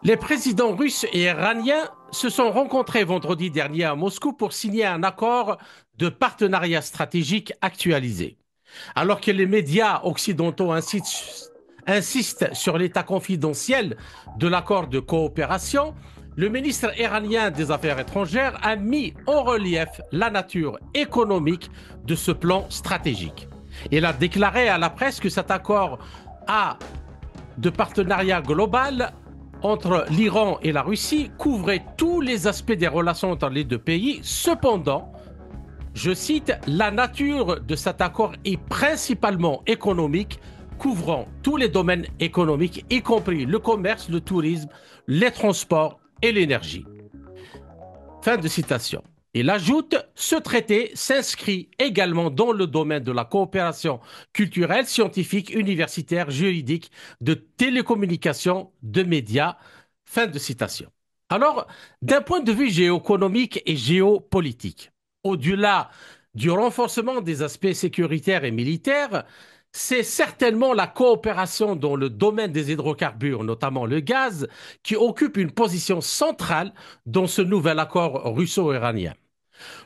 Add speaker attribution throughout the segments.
Speaker 1: Les présidents russes et iraniens se sont rencontrés vendredi dernier à Moscou pour signer un accord de partenariat stratégique actualisé. Alors que les médias occidentaux insistent sur l'état confidentiel de l'accord de coopération, le ministre iranien des Affaires étrangères a mis en relief la nature économique de ce plan stratégique. Il a déclaré à la presse que cet accord a de partenariat global entre l'Iran et la Russie couvrait tous les aspects des relations entre les deux pays. Cependant, je cite, la nature de cet accord est principalement économique, couvrant tous les domaines économiques, y compris le commerce, le tourisme, les transports et l'énergie. Fin de citation. Il ajoute, ce traité s'inscrit également dans le domaine de la coopération culturelle, scientifique, universitaire, juridique, de télécommunications, de médias. Fin de citation. Alors, d'un point de vue géoéconomique et géopolitique, au-delà du renforcement des aspects sécuritaires et militaires, c'est certainement la coopération dans le domaine des hydrocarbures, notamment le gaz, qui occupe une position centrale dans ce nouvel accord russo-iranien.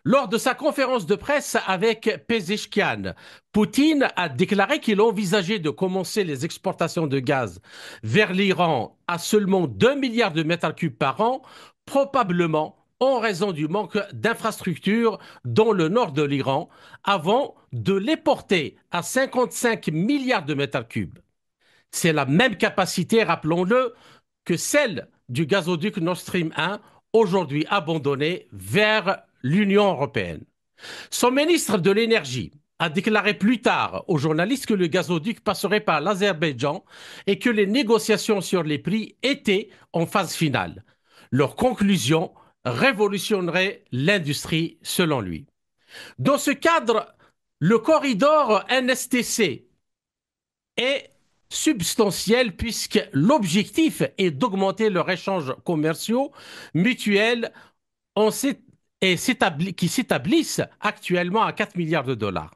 Speaker 1: Lors de sa conférence de presse avec Pezeshkian, Poutine a déclaré qu'il envisageait de commencer les exportations de gaz vers l'Iran à seulement 2 milliards de mètres cubes par an, probablement en raison du manque d'infrastructures dans le nord de l'Iran, avant de les porter à 55 milliards de mètres cubes. C'est la même capacité, rappelons-le, que celle du gazoduc Nord Stream 1, aujourd'hui abandonné vers l'Union européenne. Son ministre de l'Énergie a déclaré plus tard aux journalistes que le gazoduc passerait par l'Azerbaïdjan et que les négociations sur les prix étaient en phase finale. Leur conclusion révolutionnerait l'industrie, selon lui. Dans ce cadre, le corridor NSTC est substantiel puisque l'objectif est d'augmenter leurs échanges commerciaux mutuels en qui s'établissent actuellement à 4 milliards de dollars,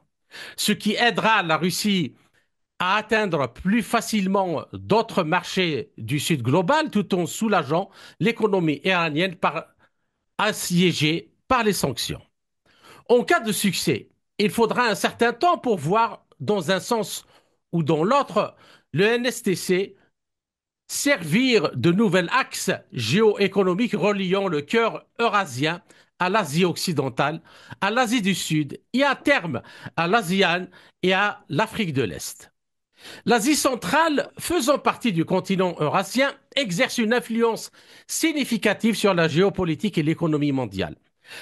Speaker 1: ce qui aidera la Russie à atteindre plus facilement d'autres marchés du Sud global tout en soulageant l'économie iranienne assiégée par les sanctions. En cas de succès, il faudra un certain temps pour voir, dans un sens ou dans l'autre, le NSTC servir de nouvel axe géoéconomique reliant le cœur eurasien à l'Asie occidentale, à l'Asie du Sud et à terme à l'ASEAN et à l'Afrique de l'Est. L'Asie centrale, faisant partie du continent eurasien, exerce une influence significative sur la géopolitique et l'économie mondiale.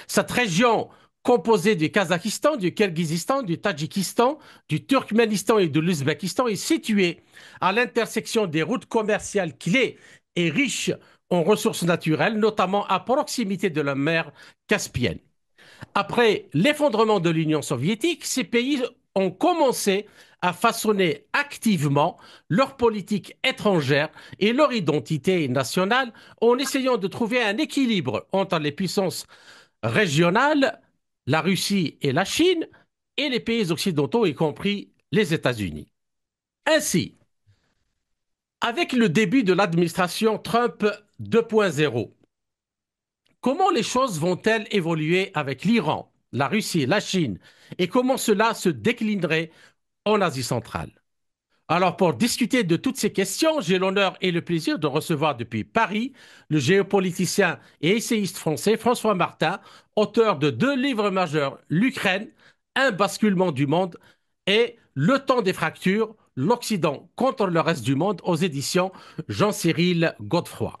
Speaker 1: Cette région, composée du Kazakhstan, du Kirghizistan, du Tadjikistan, du Turkménistan et de l'Ouzbékistan, est située à l'intersection des routes commerciales clés et riches en ressources naturelles, notamment à proximité de la mer Caspienne. Après l'effondrement de l'Union soviétique, ces pays ont commencé à façonner activement leur politique étrangère et leur identité nationale en essayant de trouver un équilibre entre les puissances régionales, la Russie et la Chine, et les pays occidentaux, y compris les États-Unis. Ainsi, avec le début de l'administration Trump 2.0, comment les choses vont-elles évoluer avec l'Iran, la Russie, la Chine, et comment cela se déclinerait en Asie centrale? Alors, pour discuter de toutes ces questions, j'ai l'honneur et le plaisir de recevoir depuis Paris le géopoliticien et essayiste français François Martin, auteur de deux livres majeurs, L'Ukraine, un basculement du monde et Le temps des fractures, l'Occident contre le reste du monde aux éditions Jean-Cyril Godefroy.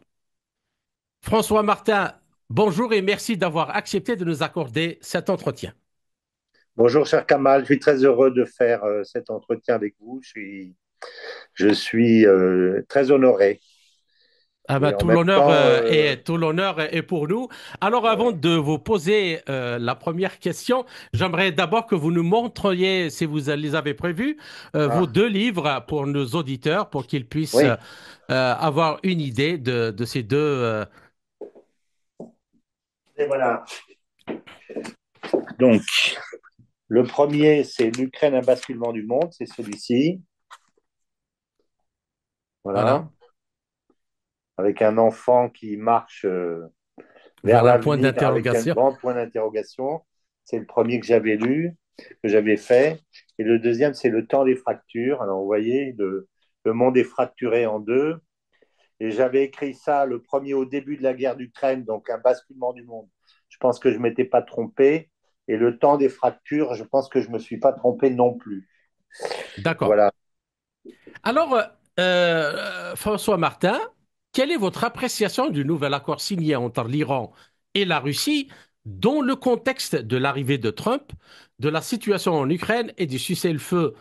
Speaker 1: François Martin, bonjour et merci d'avoir accepté de nous accorder cet entretien.
Speaker 2: Bonjour, cher Kamal. Je suis très heureux de faire cet entretien avec vous. Je suis très honoré.
Speaker 1: Ah ben,
Speaker 2: Et en même temps,
Speaker 1: tout l'honneur est pour nous. Alors, avant
Speaker 2: ouais.
Speaker 1: de vous poser la première question, j'aimerais d'abord que vous nous montriez, si vous les avez prévus, vos
Speaker 2: Ah,
Speaker 1: deux livres pour nos auditeurs, pour qu'ils puissent
Speaker 2: oui.
Speaker 1: avoir une idée de ces deux.
Speaker 2: Et voilà. Donc, le premier, c'est l'Ukraine, un basculement du monde. C'est celui-ci.
Speaker 1: Voilà.
Speaker 2: Voilà. avec un enfant qui marche vers
Speaker 1: Vers un point
Speaker 2: l'avenir avec un
Speaker 1: d'interrogation.
Speaker 2: grand point d'interrogation. C'est le premier que j'avais lu, que j'avais fait. Et le deuxième, c'est Le temps des fractures. Alors, vous voyez, le monde est fracturé en deux. Et j'avais écrit ça le premier au début de la guerre d'Ukraine, donc un basculement du monde. Je pense que je ne m'étais pas trompé. Et le temps des fractures, je pense que je ne me suis pas trompé non plus.
Speaker 1: D'accord.
Speaker 2: Voilà.
Speaker 1: Alors, François Martin, quelle est votre appréciation du nouvel accord signé entre l'Iran et la Russie dans le contexte de l'arrivée de Trump, de la situation en Ukraine et du cessez-le-feu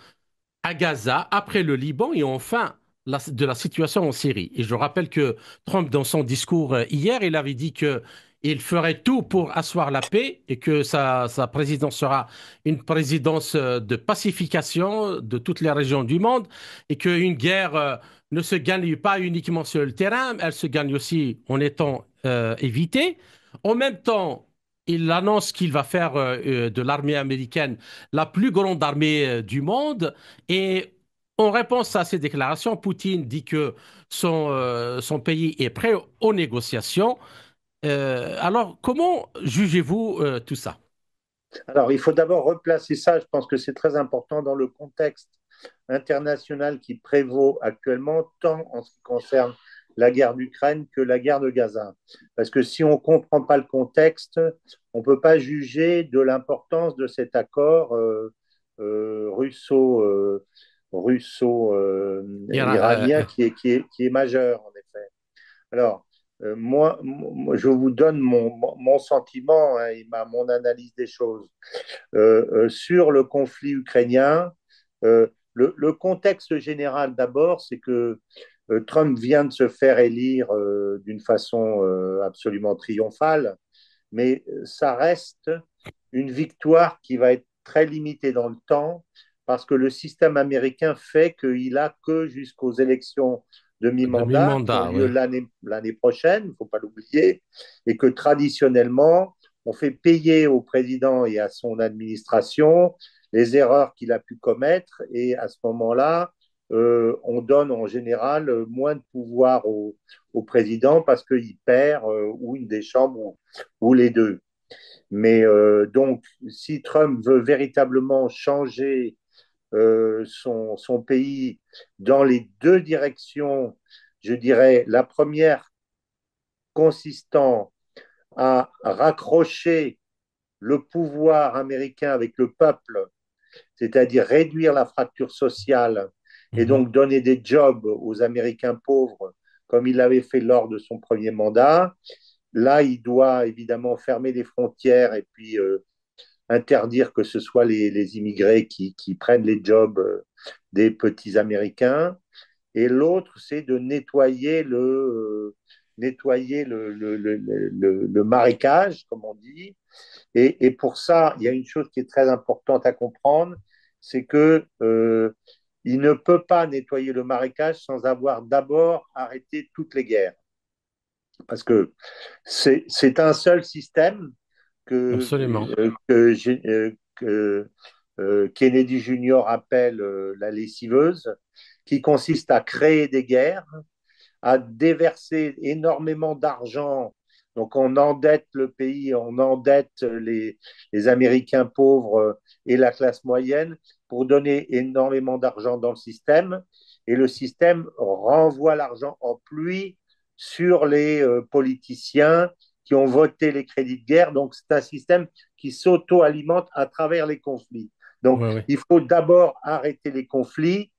Speaker 1: à Gaza, après le Liban et enfin de la situation en Syrie? Et je rappelle que Trump, dans son discours hier, il avait dit que il ferait tout pour asseoir la paix et que sa présidence sera une présidence de pacification de toutes les régions du monde et qu'une guerre ne se gagne pas uniquement sur le terrain, elle se gagne aussi en étant évitée. En même temps, il annonce qu'il va faire de l'armée américaine la plus grande armée du monde. Et en réponse à ces déclarations, Poutine dit que son pays est prêt aux négociations. Alors, comment jugez-vous tout ça?
Speaker 2: Alors, il faut d'abord replacer ça, je pense que c'est très important dans le contexte international qui prévaut actuellement, tant en ce qui concerne la guerre d'Ukraine que la guerre de Gaza. Parce que si on ne comprend pas le contexte, on ne peut pas juger de l'importance de cet accord russo, russo-iranien qui est majeur, en effet. Alors, je vous donne mon sentiment et mon analyse des choses. Sur le conflit ukrainien, le contexte général d'abord, c'est que Trump vient de se faire élire d'une façon absolument triomphale, mais ça reste une victoire qui va être très limitée dans le temps parce que le système américain fait qu'il a que jusqu'aux élections de
Speaker 1: De
Speaker 2: mi-mandat qui ont
Speaker 1: mi-mandat,
Speaker 2: lieu
Speaker 1: oui.
Speaker 2: l'année prochaine, il ne faut pas l'oublier, et que traditionnellement, on fait payer au président et à son administration les erreurs qu'il a pu commettre, et à ce moment-là, on donne en général moins de pouvoir au président parce qu'il perd ou une des chambres ou les deux. Mais donc, si Trump veut véritablement changer son pays dans les deux directions, je dirais la première consistant à raccrocher le pouvoir américain avec le peuple, c'est-à-dire réduire la fracture sociale et
Speaker 1: Mhm.
Speaker 2: donc donner des jobs aux Américains pauvres, comme il l'avait fait lors de son premier mandat. Là, il doit évidemment fermer les frontières et puis interdire que ce soit les immigrés qui prennent les jobs des petits Américains. Et l'autre, c'est de nettoyer le marécage, comme on dit. Et pour ça, il y a une chose qui est très importante à comprendre, c'est que il ne peut pas nettoyer le marécage sans avoir d'abord arrêté toutes les guerres. Parce que c'est un seul système que,
Speaker 1: Absolument.
Speaker 2: Kennedy Junior appelle la lessiveuse, qui consiste à créer des guerres, à déverser énormément d'argent. Donc on endette le pays, on endette les Américains pauvres et la classe moyenne pour donner énormément d'argent dans le système. Et le système renvoie l'argent en pluie sur les politiciens qui ont voté les crédits de guerre. Donc c'est un système qui s'auto-alimente à travers les conflits. Donc
Speaker 1: Oui, oui.
Speaker 2: il faut d'abord arrêter les conflits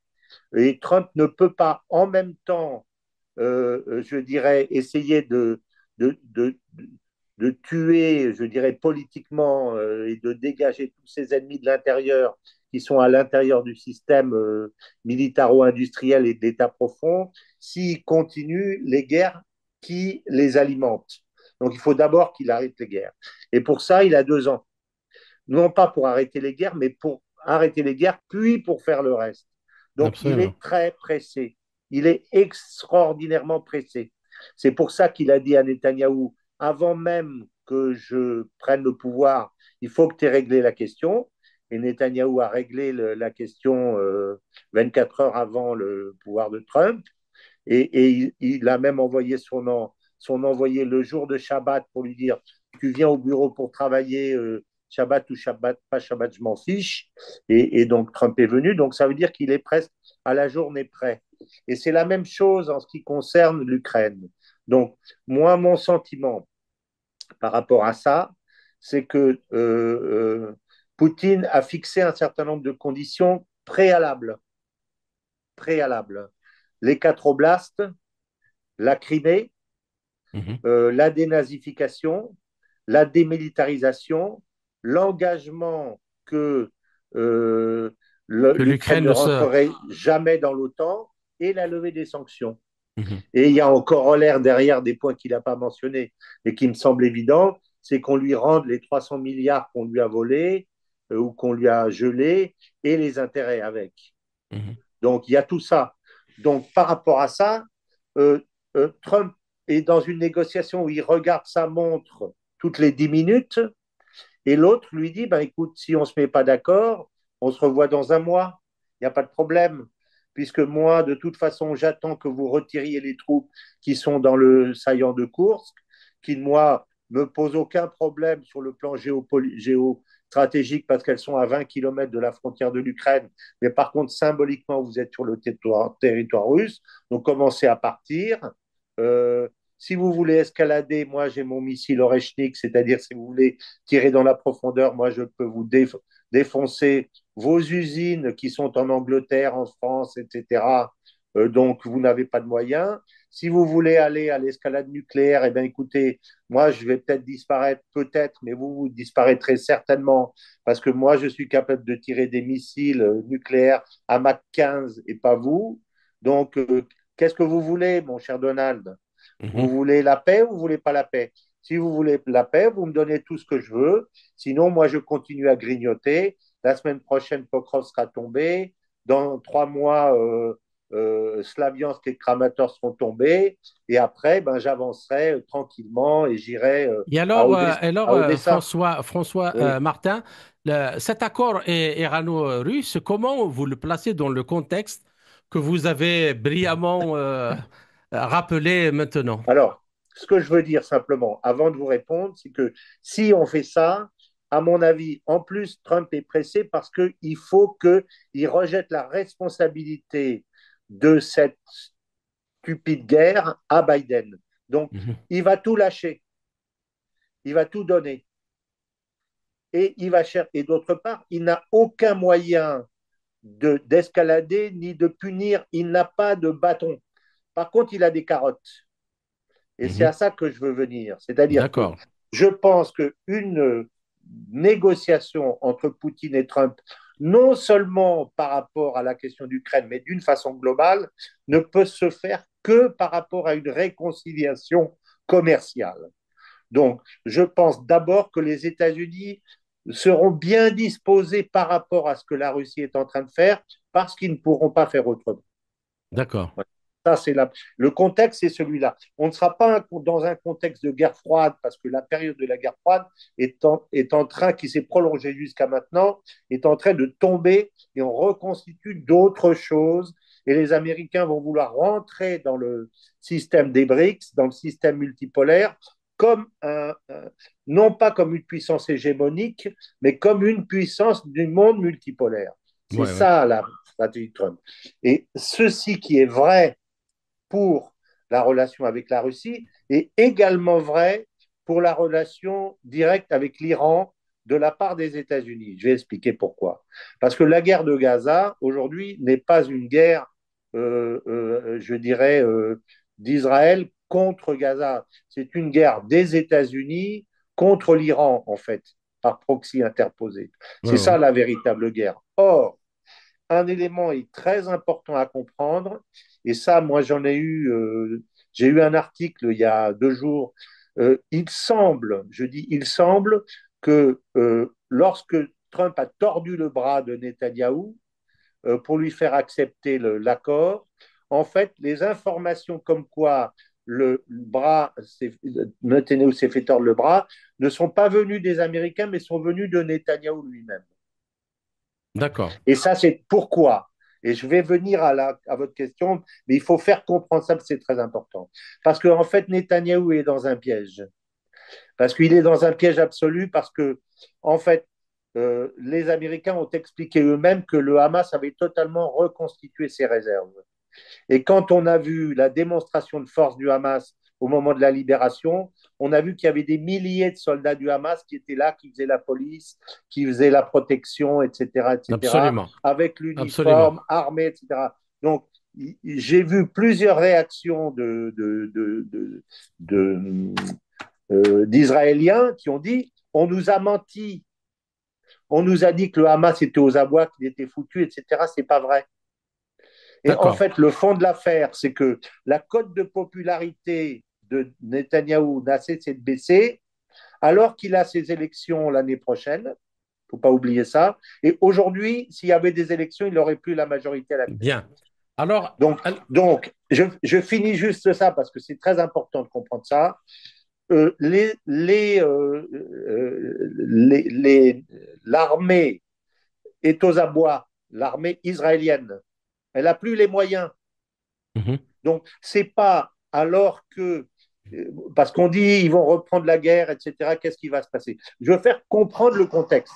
Speaker 2: et Trump ne peut pas en même temps je dirais, essayer de tuer, je dirais, politiquement et de dégager tous ses ennemis de l'intérieur qui sont à l'intérieur du système militaro-industriel et d'État profond, s'il continue les guerres qui les alimentent. Donc il faut d'abord qu'il arrête les guerres. Et pour ça, il a 2 ans. Non pas pour arrêter les guerres, mais pour arrêter les guerres, puis pour faire le reste. Donc il
Speaker 1: Absolument.
Speaker 2: est très pressé. Il est extraordinairement pressé. C'est pour ça qu'il a dit à Netanyahou, avant même que je prenne le pouvoir, il faut que tu aies réglé la question. Et Netanyahou a réglé la question 24 heures avant le pouvoir de Trump. Et il a même envoyé son envoyé le jour de Shabbat pour lui dire, tu viens au bureau pour travailler, Shabbat ou Shabbat, pas Shabbat, je m'en fiche. Et donc Trump est venu. Donc ça veut dire qu'il est presque à la journée près. Et c'est la même chose en ce qui concerne l'Ukraine. Donc, moi, mon sentiment par rapport à ça, c'est que Poutine a fixé un certain nombre de conditions préalables. Préalables. Les quatre oblasts, la Crimée,
Speaker 1: Mhm.
Speaker 2: la dénazification, la démilitarisation, l'engagement que
Speaker 1: Que
Speaker 2: l'Ukraine
Speaker 1: l'Ukraine
Speaker 2: ne
Speaker 1: ne se...
Speaker 2: rentrerait jamais dans l'OTAN et la levée des sanctions.
Speaker 1: Mhm.
Speaker 2: Et il y a un corollaire derrière des points qu'il n'a pas mentionnés et qui me semble évident, c'est qu'on lui rende les 300 milliards qu'on lui a volés ou qu'on lui a gelés et les intérêts avec.
Speaker 1: Mhm.
Speaker 2: Donc il y a tout ça. Donc par rapport à ça, euh, Trump est dans une négociation où il regarde sa montre toutes les 10 minutes et l'autre lui dit, ben, écoute, si on ne se met pas d'accord, on se revoit dans un mois, il n'y a pas de problème. Puisque moi, de toute façon, j'attends que vous retiriez les troupes qui sont dans le saillant de Kursk, qui, moi, ne posent aucun problème sur le plan géostratégique parce qu'elles sont à 20 kilomètres de la frontière de l'Ukraine. Mais par contre, symboliquement, vous êtes sur le territoire russe. Donc, commencez à partir. Euh, si vous voulez escalader, moi, j'ai mon missile Oreshnik, c'est-à-dire si vous voulez tirer dans la profondeur, moi, je peux vous défoncer vos usines qui sont en Angleterre, en France, etc. Donc, vous n'avez pas de moyens. Si vous voulez aller à l'escalade nucléaire, eh bien, écoutez, moi, je vais peut-être disparaître, peut-être, mais vous disparaîtrez certainement, parce que moi, je suis capable de tirer des missiles nucléaires à Mach 15 et pas vous. Donc, qu'est-ce que vous voulez, mon cher Donald? Vous
Speaker 1: Mhm.
Speaker 2: voulez la paix ou vous voulez pas la paix? Si vous voulez la paix, vous me donnez tout ce que je veux. Sinon, moi, je continue à grignoter. La semaine prochaine, Pokrov sera tombé. Dans 3 mois, Slaviansk et Kramatorsk seront tombés. Et après, ben, j'avancerai tranquillement et j'irai à Odessa.
Speaker 1: François
Speaker 2: Oui.
Speaker 1: Martin, cet accord irano-russe, comment vous le placez dans le contexte que vous avez brillamment rappelé maintenant?
Speaker 2: Alors, ce que je veux dire simplement, avant de vous répondre, c'est que si on fait ça, à mon avis, en plus, Trump est pressé parce qu'il faut qu'il rejette la responsabilité de cette stupide guerre à Biden. Donc,
Speaker 1: Mhm.
Speaker 2: il va tout lâcher, il va tout donner. Et il va chercher. Et d'autre part, il n'a aucun moyen d'escalader ni de punir. Il n'a pas de bâton. Par contre, il a des carottes. Et c'est à
Speaker 1: Mhm.
Speaker 2: ça que je veux venir. C'est-à-dire que
Speaker 1: D'accord.
Speaker 2: je pense qu'une négociation entre Poutine et Trump, non seulement par rapport à la question d'Ukraine, mais d'une façon globale, ne peut se faire que par rapport à une réconciliation commerciale. Donc, je pense d'abord que les États-Unis seront bien disposés par rapport à ce que la Russie est en train de faire, parce qu'ils ne pourront pas faire autrement.
Speaker 1: D'accord.
Speaker 2: Ça, c'est le contexte, c'est celui-là. On ne sera pas dans un contexte de guerre froide, parce que la période de la guerre froide est en train, qui s'est prolongée jusqu'à maintenant, est en train de tomber et on reconstitue d'autres choses. Et les Américains vont vouloir rentrer dans le système des BRICS, dans le système multipolaire, comme non pas comme une puissance hégémonique, mais comme une puissance du monde multipolaire. C'est
Speaker 1: Ouais, ouais.
Speaker 2: ça la stratégie de Trump. Et ceci qui est vrai pour la relation avec la Russie est également vrai pour la relation directe avec l'Iran de la part des États-Unis. Je vais expliquer pourquoi. Parce que la guerre de Gaza, aujourd'hui, n'est pas une guerre, je dirais, d'Israël contre Gaza. C'est une guerre des États-Unis contre l'Iran, en fait, par proxy interposé.
Speaker 1: Ouais,
Speaker 2: C'est
Speaker 1: ouais.
Speaker 2: ça la véritable guerre. Or, un élément est très important à comprendre, et ça, moi, j'ai eu un article il y a 2 jours. Il semble, je dis il semble, que lorsque Trump a tordu le bras de Netanyahou pour lui faire accepter l'accord, en fait, les informations comme quoi le bras, Netanyahou s'est fait tordre le bras, ne sont pas venues des Américains, mais sont venues de Netanyahou lui-même.
Speaker 1: D'accord.
Speaker 2: Et ça, c'est pourquoi? Et je vais venir à votre question, mais il faut faire comprendre ça, c'est très important. Parce qu'en fait, Netanyahou est dans un piège. Parce qu'il est dans un piège absolu, parce que, en fait, les Américains ont expliqué eux-mêmes que le Hamas avait totalement reconstitué ses réserves. Et quand on a vu la démonstration de force du Hamas au moment de la libération, on a vu qu'il y avait des milliers de soldats du Hamas qui étaient là, qui faisaient la police, qui faisaient la protection, etc.,
Speaker 1: Absolument.
Speaker 2: avec
Speaker 1: Absolument.
Speaker 2: l'uniforme, armés, etc. Donc, j'ai vu plusieurs réactions d'Israéliens qui ont dit on nous a menti, on nous a dit que le Hamas était aux abois, qu'il était foutu, etc. C'est pas vrai. Et en
Speaker 1: D'accord.
Speaker 2: fait, le fond de l'affaire, c'est que la cote de popularité de Netanyahou n'a cessé de baisser, alors qu'il a ses élections l'année prochaine. Il ne faut pas oublier ça. Et aujourd'hui, s'il y avait des élections, il n'aurait plus la majorité à la Knesset.
Speaker 1: Bien. Alors,
Speaker 2: Donc, donc, je finis juste ça parce que c'est très important de comprendre ça. L'armée est aux abois, l'armée israélienne. Elle n'a plus les moyens.
Speaker 1: mhm,
Speaker 2: Donc, c'est pas alors que, parce qu'on dit ils vont reprendre la guerre, etc., qu'est-ce qui va se passer? Je veux faire comprendre le contexte.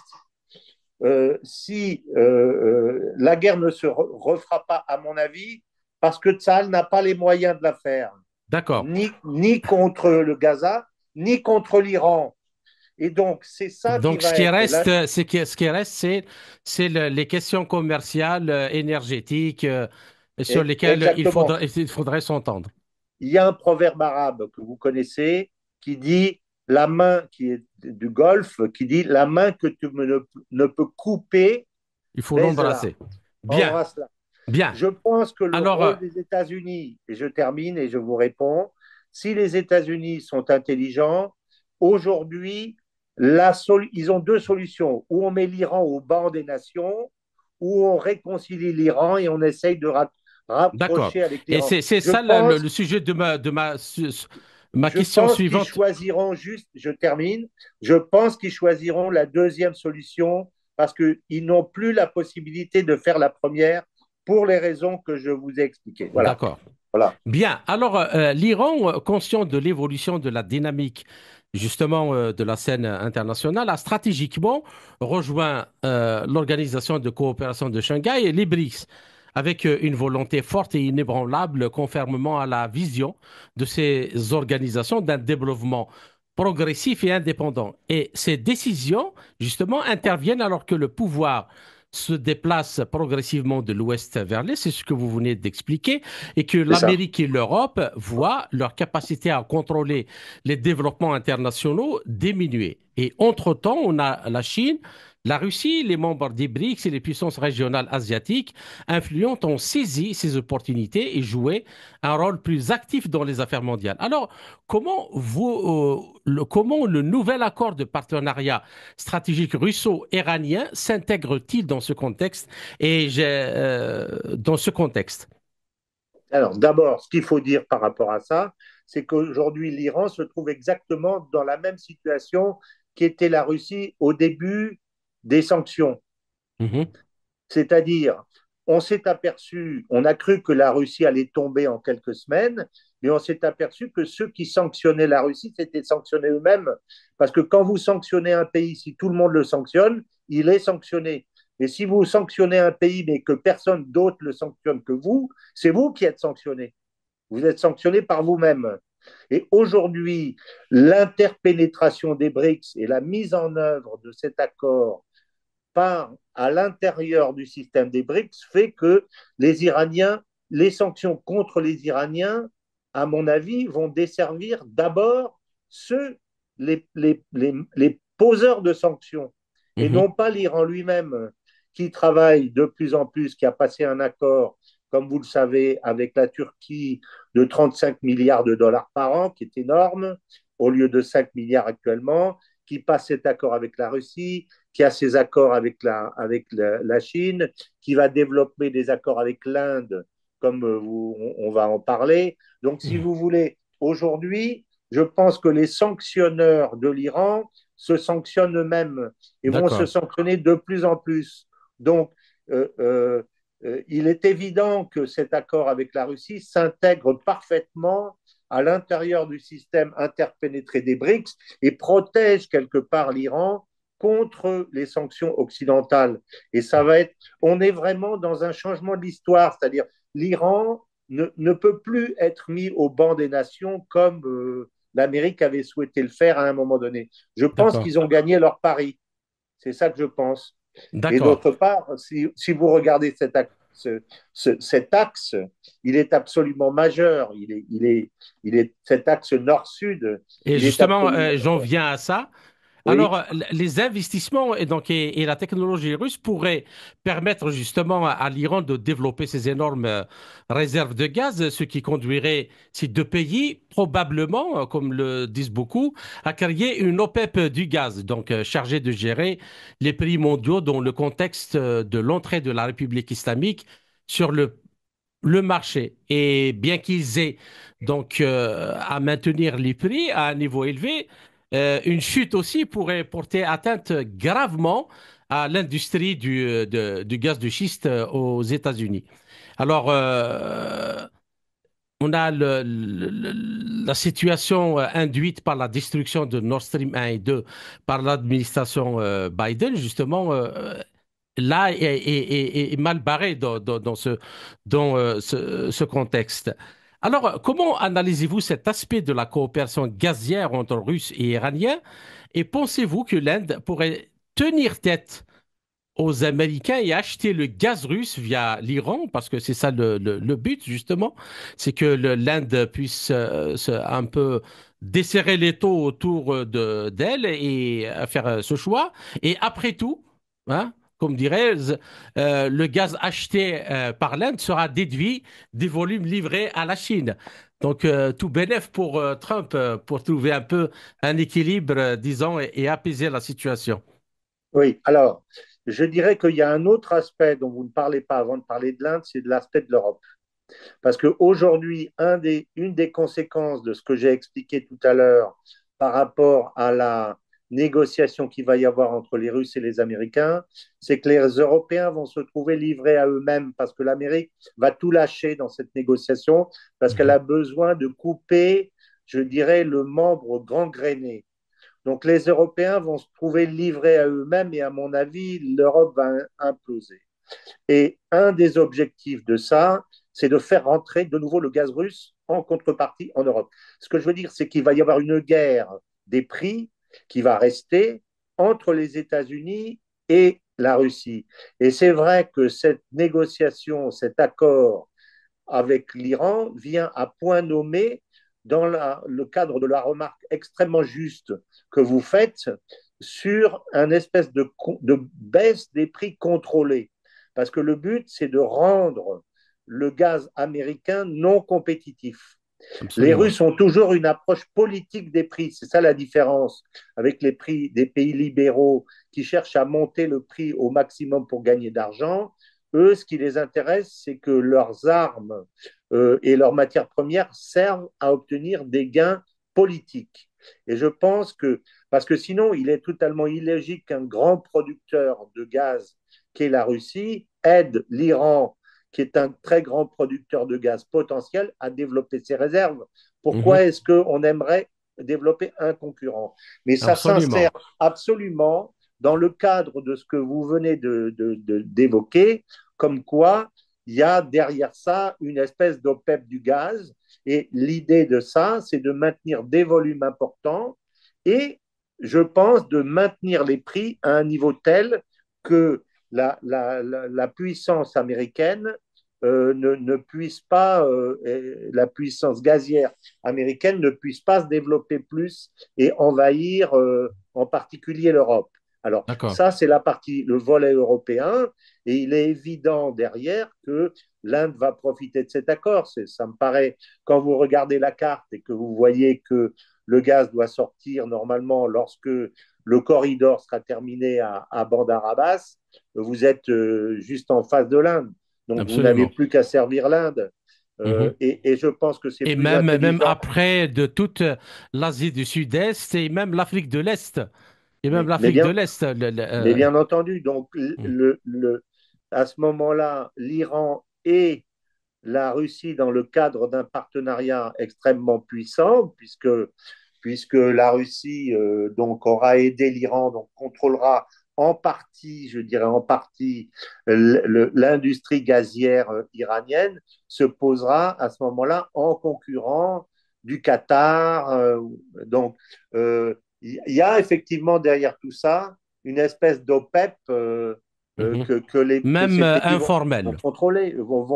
Speaker 2: Si la guerre ne se refera pas, à mon avis, parce que Tsahal n'a pas les moyens de la faire,
Speaker 1: d'accord.
Speaker 2: ni contre le Gaza, ni contre l'Iran. Et donc, c'est ça qui
Speaker 1: Donc, ce
Speaker 2: va
Speaker 1: qui
Speaker 2: être
Speaker 1: reste,
Speaker 2: là.
Speaker 1: c'est les questions commerciales, énergétiques, sur lesquelles
Speaker 2: Exactement.
Speaker 1: il faudrait s'entendre.
Speaker 2: Il y a un proverbe arabe que vous connaissez qui dit la main qui est du golfe, qui dit la main que tu ne peux couper,
Speaker 1: Il faut
Speaker 2: baise-la,
Speaker 1: l'embrasser. Bien,
Speaker 2: embrasse-la.
Speaker 1: bien.
Speaker 2: Je pense que le
Speaker 1: Alors,
Speaker 2: rôle des États-Unis, et je termine et je vous réponds, si les États-Unis sont intelligents, aujourd'hui, ils ont deux solutions. Ou on met l'Iran au banc des nations, ou on réconcilie l'Iran et on essaye de
Speaker 1: d'accord.
Speaker 2: rapprocher avec
Speaker 1: Et
Speaker 2: l'Iran.
Speaker 1: c'est
Speaker 2: Je
Speaker 1: ça
Speaker 2: pense
Speaker 1: le sujet de ma
Speaker 2: je
Speaker 1: question
Speaker 2: pense qu'ils
Speaker 1: suivante.
Speaker 2: choisiront juste, je termine, je pense qu'ils choisiront la deuxième solution parce qu'ils n'ont plus la possibilité de faire la première pour les raisons que je vous ai expliquées. Voilà.
Speaker 1: D'accord.
Speaker 2: Voilà.
Speaker 1: Bien. Alors, l'Iran, conscient de l'évolution de la dynamique, justement, de la scène internationale, a stratégiquement rejoint l'Organisation de coopération de Shanghai et les BRICS, avec une volonté forte et inébranlable, conformément à la vision de ces organisations d'un développement progressif et indépendant. Et ces décisions, justement, interviennent alors que le pouvoir se déplace progressivement de l'ouest vers l'est, c'est ce que vous venez d'expliquer, et que
Speaker 2: C'est ça.
Speaker 1: l'Amérique et l'Europe voient leur capacité à contrôler les développements internationaux diminuer. Et entre-temps, on a la Chine, la Russie, les membres des BRICS et les puissances régionales asiatiques influentes ont saisi ces opportunités et joué un rôle plus actif dans les affaires mondiales. Alors, comment le nouvel accord de partenariat stratégique russo-iranien s'intègre-t-il dans ce contexte dans ce contexte?
Speaker 2: Alors, d'abord, ce qu'il faut dire par rapport à ça, c'est qu'aujourd'hui, l'Iran se trouve exactement dans la même situation qu'était la Russie au début des sanctions.
Speaker 1: Mhm.
Speaker 2: C'est-à-dire, on s'est aperçu, on a cru que la Russie allait tomber en quelques semaines, mais on s'est aperçu que ceux qui sanctionnaient la Russie, c'était sanctionner eux-mêmes. Parce que quand vous sanctionnez un pays, si tout le monde le sanctionne, il est sanctionné. Mais si vous sanctionnez un pays, mais que personne d'autre le sanctionne que vous, c'est vous qui êtes sanctionné. Vous êtes sanctionné par vous-même. Et aujourd'hui, l'interpénétration des BRICS et la mise en œuvre de cet accord par à l'intérieur du système des BRICS fait que les Iraniens, les sanctions contre les Iraniens, à mon avis, vont desservir d'abord ceux, les poseurs de sanctions, et
Speaker 1: Mhm.
Speaker 2: non pas l'Iran lui-même, qui travaille de plus en plus, qui a passé un accord, comme vous le savez, avec la Turquie de 35 milliards de dollars par an, qui est énorme, au lieu de 5 milliards actuellement, qui passe cet accord avec la Russie, qui a ses accords avec la Chine, qui va développer des accords avec l'Inde, comme on va en parler. Donc, si vous voulez, aujourd'hui, je pense que les sanctionneurs de l'Iran se sanctionnent eux-mêmes et vont se
Speaker 1: D'accord.
Speaker 2: sanctionner de plus en plus. Donc, euh, euh, il est évident que cet accord avec la Russie s'intègre parfaitement à l'intérieur du système interpénétré des BRICS et protège quelque part l'Iran contre les sanctions occidentales. Et ça va être, on est vraiment dans un changement de l'histoire, c'est-à-dire l'Iran ne peut plus être mis au banc des nations comme l'Amérique avait souhaité le faire à un moment donné. Je pense
Speaker 1: D'accord.
Speaker 2: qu'ils ont gagné leur pari. C'est ça que je pense. Et
Speaker 1: D'accord.
Speaker 2: d'autre part, si vous regardez cet axe, il est absolument majeur. Cet axe nord-sud,
Speaker 1: Et
Speaker 2: il est
Speaker 1: justement,
Speaker 2: absolument
Speaker 1: j'en
Speaker 2: majeur.
Speaker 1: viens à ça. Alors,
Speaker 2: Oui,
Speaker 1: les investissements et la technologie russe pourraient permettre justement à l'Iran de développer ses énormes réserves de gaz, ce qui conduirait ces deux pays, probablement, comme le disent beaucoup, à créer une OPEP du gaz, donc chargée de gérer les prix mondiaux dans le contexte de l'entrée de la République islamique sur le marché. Et bien qu'ils aient donc à maintenir les prix à un niveau élevé, une chute aussi pourrait porter atteinte gravement à l'industrie du gaz de schiste aux États-Unis. Alors, on a la situation induite par la destruction de Nord Stream 1 et 2 par l'administration Biden, justement, là est mal barré dans ce contexte. Alors, comment analysez-vous cet aspect de la coopération gazière entre Russes et Iraniens et pensez-vous que l'Inde pourrait tenir tête aux Américains et acheter le gaz russe via l'Iran, parce que c'est ça le but justement, c'est que l'Inde puisse un peu desserrer les taux autour d'elle et faire ce choix. Et après tout, hein, comme dirais-je, le gaz acheté par l'Inde sera déduit des volumes livrés à la Chine. Donc, tout bénef pour Trump, pour trouver un peu un équilibre, disons, et apaiser la situation.
Speaker 2: oui. Alors, je dirais qu'il y a un autre aspect dont vous ne parlez pas avant de parler de l'Inde, c'est de l'aspect de l'Europe. Parce qu'aujourd'hui, une des conséquences de ce que j'ai expliqué tout à l'heure par rapport à la négociation qu'il va y avoir entre les Russes et les Américains, c'est que les Européens vont se trouver livrés à eux-mêmes parce que l'Amérique va tout lâcher dans cette négociation parce qu'elle
Speaker 1: Mhm.
Speaker 2: a besoin de couper, je dirais, le membre gangréné. Donc les Européens vont se trouver livrés à eux-mêmes et à mon avis, l'Europe va imploser. Et un des objectifs de ça, c'est de faire rentrer de nouveau le gaz russe en contrepartie en Europe. Ce que je veux dire, c'est qu'il va y avoir une guerre des prix qui va rester entre les États-Unis et la Russie. Et c'est vrai que cette négociation, cet accord avec l'Iran vient à point nommé dans le cadre de la remarque extrêmement juste que vous faites sur un espèce de baisse des prix contrôlés. Parce que le but, c'est de rendre le gaz américain non compétitif. Les
Speaker 1: Absolument.
Speaker 2: Russes ont toujours une approche politique des prix. C'est ça la différence avec les prix des pays libéraux qui cherchent à monter le prix au maximum pour gagner d'argent. Eux, ce qui les intéresse, c'est que leurs armes et leurs matières premières servent à obtenir des gains politiques. Et je pense que, parce que sinon, il est totalement illogique qu'un grand producteur de gaz, qui est la Russie, aide l'Iran, qui est un très grand producteur de gaz potentiel, à développer ses réserves.
Speaker 1: Mhm.
Speaker 2: Pourquoi est-ce qu'on aimerait développer un concurrent? Mais ça s'insère
Speaker 1: Absolument.
Speaker 2: absolument dans le cadre de ce que vous venez d'évoquer, comme quoi il y a derrière ça une espèce d'OPEP du gaz. Et l'idée de ça, c'est de maintenir des volumes importants et, je pense, de maintenir les prix à un niveau tel que la puissance américaine ne puisse pas, la puissance gazière américaine ne puisse pas se développer plus et envahir en particulier l'Europe. Alors
Speaker 1: D'accord.
Speaker 2: ça, c'est la partie, le volet européen, et il est évident derrière que l'Inde va profiter de cet accord. Ça me paraît, quand vous regardez la carte et que vous voyez que le gaz doit sortir normalement lorsque le corridor sera terminé à Bandar Abbas, vous êtes juste en face de l'Inde. Donc, vous n'avez
Speaker 1: Absolument.
Speaker 2: plus qu'à servir l'Inde.
Speaker 1: Mhm.
Speaker 2: Et je pense que c'est
Speaker 1: Et
Speaker 2: plus
Speaker 1: même
Speaker 2: intelligent.
Speaker 1: après de toute l'Asie du Sud-Est et même l'Afrique de l'Est. Et même
Speaker 2: Mais
Speaker 1: l'Afrique de
Speaker 2: bien,
Speaker 1: l'Est.
Speaker 2: mais bien entendu, donc
Speaker 1: Mhm.
Speaker 2: à ce moment-là, l'Iran et la Russie dans le cadre d'un partenariat extrêmement puissant, puisque la Russie donc aura aidé l'Iran, donc contrôlera en partie, je dirais en partie, l'industrie gazière iranienne, se posera à ce moment-là en concurrent du Qatar. Donc, il y a effectivement derrière tout ça une espèce d'OPEP
Speaker 1: Mhm.
Speaker 2: que
Speaker 1: Même
Speaker 2: ces pays
Speaker 1: informel.
Speaker 2: vont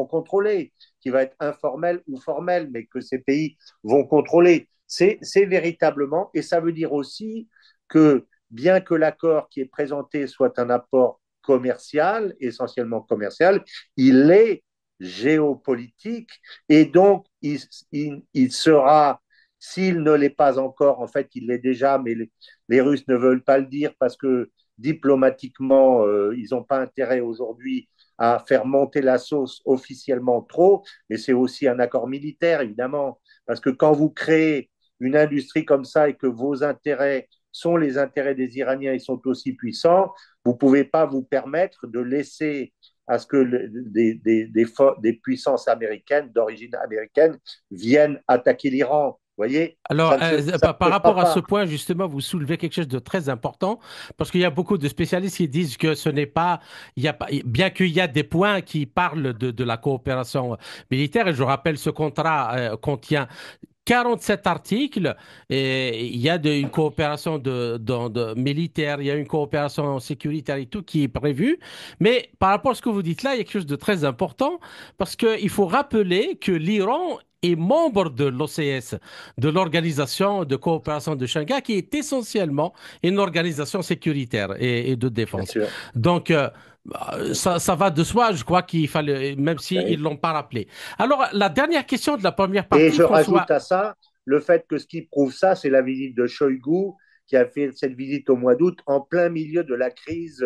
Speaker 2: contrôler, qui va être informel ou formel, mais que ces pays vont contrôler. C'est véritablement, et ça veut dire aussi que bien que l'accord qui est présenté soit un apport commercial, essentiellement commercial, il est géopolitique et donc il sera, s'il ne l'est pas encore, en fait il l'est déjà, mais les Russes ne veulent pas le dire parce que diplomatiquement, ils n'ont pas intérêt aujourd'hui à faire monter la sauce officiellement trop, mais c'est aussi un accord militaire, évidemment, parce que quand vous créez une industrie comme ça et que vos intérêts sont les intérêts des Iraniens, ils sont aussi puissants, vous ne pouvez pas vous permettre de laisser à ce que des puissances américaines, d'origine américaine, viennent attaquer l'Iran. Vous voyez,
Speaker 1: Alors,
Speaker 2: ça
Speaker 1: par
Speaker 2: ne se fera
Speaker 1: rapport à ce
Speaker 2: pas.
Speaker 1: point, justement, vous soulevez quelque chose de très important, parce qu'il y a beaucoup de spécialistes qui disent que ce n'est pas, il y a pas, bien qu'il y a des points qui parlent de la coopération militaire, et je rappelle, ce contrat contient 47 articles et il y a une coopération militaire, il y a une coopération sécuritaire et tout qui est prévu. Mais par rapport à ce que vous dites là, il y a quelque chose de très important parce qu'il faut rappeler que l'Iran est membre de l'OCS, de l'Organisation de coopération de Shanghai, qui est essentiellement une organisation sécuritaire et de
Speaker 2: Bien
Speaker 1: défense.
Speaker 2: sûr.
Speaker 1: Donc, ça va de soi, je crois qu'il fallait, même s'ils
Speaker 2: Oui.
Speaker 1: ne l'ont pas rappelé. Alors, la dernière question de la première
Speaker 2: Et
Speaker 1: partie,
Speaker 2: je rajoute
Speaker 1: François.
Speaker 2: à ça le fait que ce qui prouve ça, c'est la visite de Shoigu, qui a fait cette visite au mois d'août, en plein milieu de la crise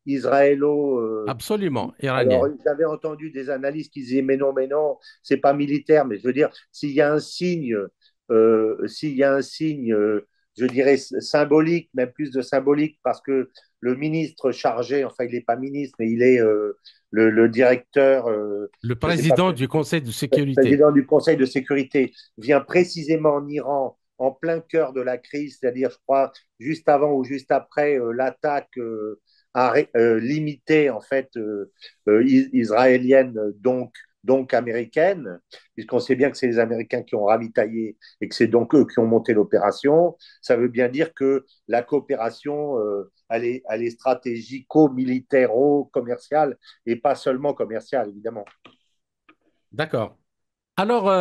Speaker 2: israélo.
Speaker 1: Absolument,
Speaker 2: Alors,
Speaker 1: iranien.
Speaker 2: j'avais entendu des analystes qui disaient, mais non, c'est pas militaire, mais je veux dire, s'il y a un signe, je dirais symbolique, même plus de symbolique, parce que le ministre chargé, enfin, il n'est pas ministre, mais il est le directeur,
Speaker 1: Le
Speaker 2: je sais pas,
Speaker 1: président du Conseil de sécurité.
Speaker 2: président du Conseil de sécurité, vient précisément en Iran, en plein cœur de la crise, c'est-à-dire, je crois, juste avant ou juste après l'attaque limitée, en fait, israélienne, donc américaine, puisqu'on sait bien que c'est les Américains qui ont ravitaillé et que c'est donc eux qui ont monté l'opération. Ça veut bien dire que la coopération, elle est stratégico-militairo-commerciale et pas seulement commerciale, évidemment.
Speaker 1: D'accord. Alors,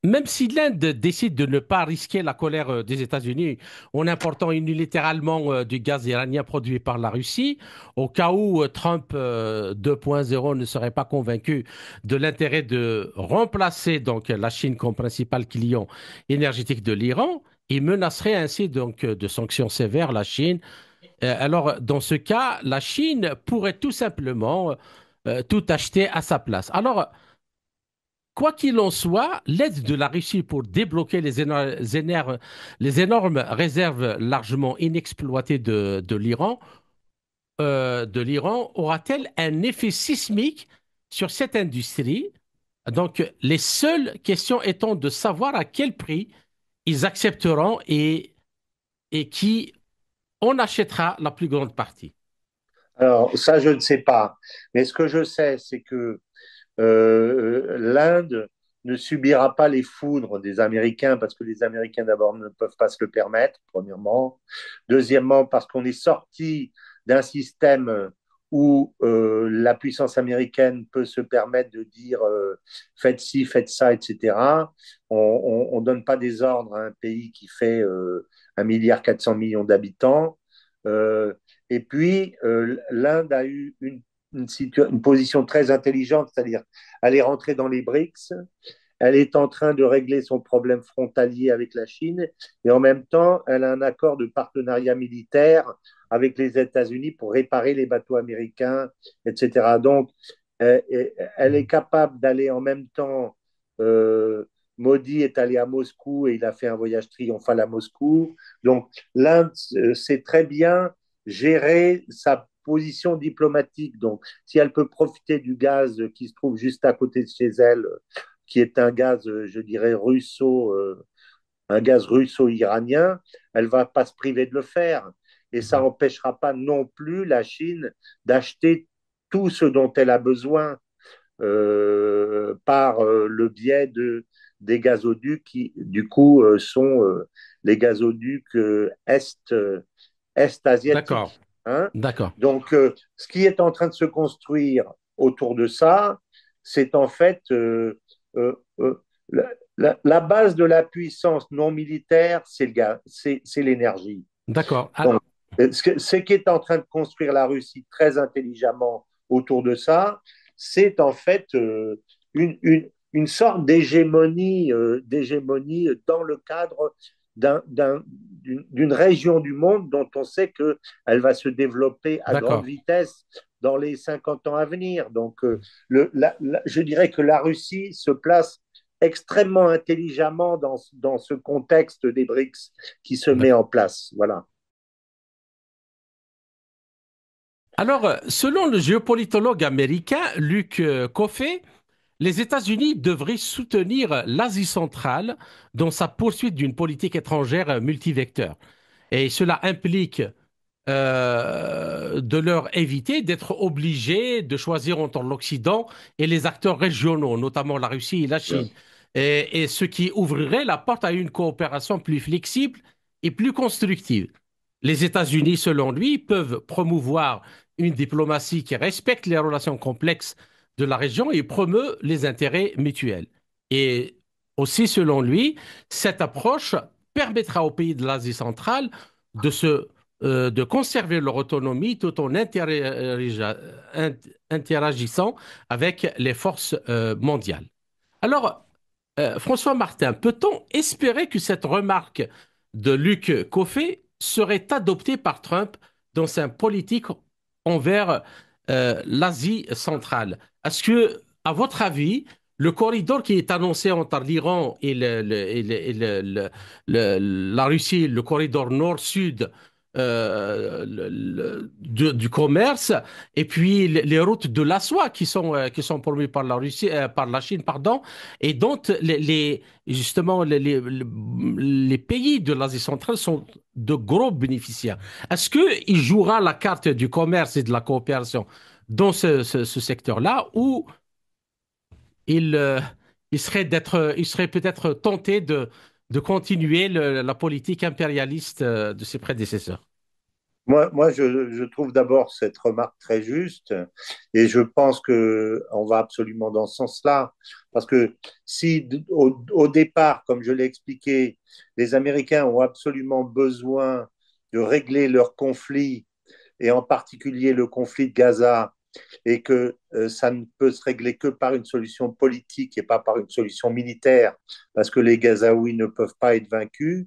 Speaker 1: même si l'Inde décide de ne pas risquer la colère des États-Unis en important unilatéralement du gaz iranien produit par la Russie, au cas où Trump 2.0 ne serait pas convaincu de l'intérêt de remplacer donc la Chine comme principal client énergétique de l'Iran, il menacerait ainsi donc de sanctions sévères la Chine. Alors, dans ce cas, la Chine pourrait tout simplement tout acheter à sa place. Alors, quoi qu'il en soit, l'aide de la Russie pour débloquer les énormes réserves largement inexploitées de l'Iran aura-t-elle un effet sismique sur cette industrie? Donc, les seules questions étant de savoir à quel prix ils accepteront et qui en achètera la plus grande partie.
Speaker 2: Alors, ça, je ne sais pas. Mais ce que je sais, c'est que l'Inde ne subira pas les foudres des Américains parce que les Américains, d'abord, ne peuvent pas se le permettre, premièrement. Deuxièmement, parce qu'on est sorti d'un système où la puissance américaine peut se permettre de dire faites ci, faites ça, etc. On ne donne pas des ordres à un pays qui fait 1,4 milliard d'habitants. Euh, et puis, l'Inde a eu une position très intelligente, c'est-à-dire elle est rentrée dans les BRICS, elle est en train de régler son problème frontalier avec la Chine, et en même temps, elle a un accord de partenariat militaire avec les États-Unis pour réparer les bateaux américains, etc. Donc, euh, elle est capable d'aller en même temps. euh, Modi est allé à Moscou et il a fait un voyage triomphal à Moscou. Donc, l'Inde sait très bien gérer position diplomatique. Donc, si elle peut profiter du gaz qui se trouve juste à côté de chez elle, qui est un gaz, je dirais, un gaz russo-iranien, elle ne va pas se priver de le faire. Et ça n'empêchera pas non plus la Chine d'acheter tout ce dont elle a besoin par le biais des gazoducs qui, du coup, sont les gazoducs
Speaker 1: D'accord,
Speaker 2: est-asiatiques. Hein.
Speaker 1: d'accord,
Speaker 2: Donc, ce qui est en train de se construire autour de ça, c'est en fait la base de la puissance non militaire, c'est l'énergie.
Speaker 1: d'accord.
Speaker 2: Donc, ce qui est en train de construire la Russie très intelligemment autour de ça, c'est en fait une sorte d'hégémonie dans le cadre d'une région du monde dont on sait qu'elle va se développer à grande
Speaker 1: D'accord.
Speaker 2: vitesse dans les 50 ans à venir. Donc, je dirais que la Russie se place extrêmement intelligemment dans ce contexte des BRICS qui se met
Speaker 1: D'accord.
Speaker 2: en place. Voilà.
Speaker 1: Alors, selon le géopolitologue américain Luc Coffey, les États-Unis devraient soutenir l'Asie centrale dans sa poursuite d'une politique étrangère multivecteur. Et cela implique de leur éviter d'être obligés de choisir entre l'Occident et les acteurs régionaux, notamment la Russie et la Chine, et ce qui ouvrirait la porte à une coopération plus flexible et plus constructive. Les États-Unis, selon lui, peuvent promouvoir une diplomatie qui respecte les relations complexes de la région et promeut les intérêts mutuels. Et aussi, selon lui, cette approche permettra aux pays de l'Asie centrale de conserver leur autonomie tout en interagissant avec les forces mondiales. Alors, François Martin, peut-on espérer que cette remarque de Luc Coffey serait adoptée par Trump dans sa politique envers l'Asie centrale? Est-ce que, à votre avis, le corridor qui est annoncé entre l'Iran et la Russie, le corridor nord-sud du commerce, et puis les routes de la soie qui sont promues par la Russie, par la Chine, pardon, et dont justement les pays de l'Asie centrale sont de gros bénéficiaires. Est-ce qu'il jouera la carte du commerce et de la coopération dans ce secteur-là ou il, euh, il serait peut-être tenté de continuer la politique impérialiste de ses prédécesseurs?
Speaker 2: Je trouve d'abord cette remarque très juste et je pense que on va absolument dans ce sens-là. Parce que si au départ, comme je l'ai expliqué, les Américains ont absolument besoin de régler leur conflit et en particulier le conflit de Gaza et que ça ne peut se régler que par une solution politique et pas par une solution militaire parce que les Gazaouis ne peuvent pas être vaincus,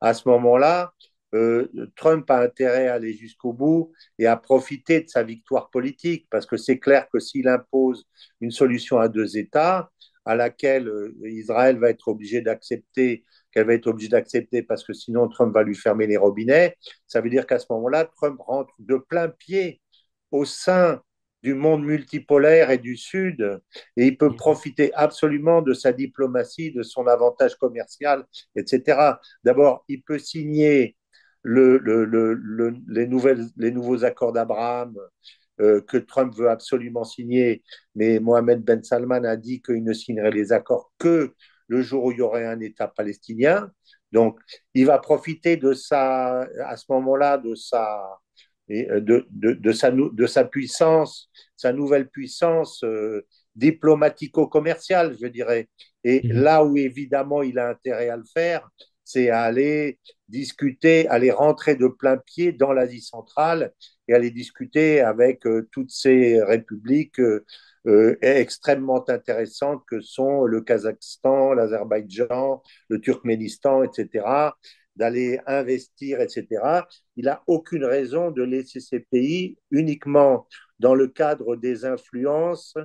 Speaker 2: à ce moment-là, euh, Trump a intérêt à aller jusqu'au bout et à profiter de sa victoire politique, parce que c'est clair que s'il impose une solution à deux États, à laquelle Israël va être obligé d'accepter, qu'elle va être obligée d'accepter parce que sinon Trump va lui fermer les robinets, ça veut dire qu'à ce moment-là, Trump rentre de plein pied au sein du monde multipolaire et du Sud, et il peut profiter absolument de sa diplomatie, de son avantage commercial, etc. D'abord, il peut signer les nouveaux accords d'Abraham que Trump veut absolument signer, mais Mohamed Ben Salman a dit qu'il ne signerait les accords que le jour où il y aurait un État palestinien. Donc, il va profiter à ce moment-là de sa puissance, sa nouvelle puissance diplomatico-commerciale, je dirais. Et
Speaker 1: Mhm.
Speaker 2: là où évidemment il a intérêt à le faire, c'est à aller discuter, aller rentrer de plein pied dans l'Asie centrale et aller discuter avec toutes ces républiques extrêmement intéressantes que sont le Kazakhstan, l'Azerbaïdjan, le Turkménistan, etc., d'aller investir, etc. Il n'a aucune raison de laisser ces pays uniquement dans le cadre des influences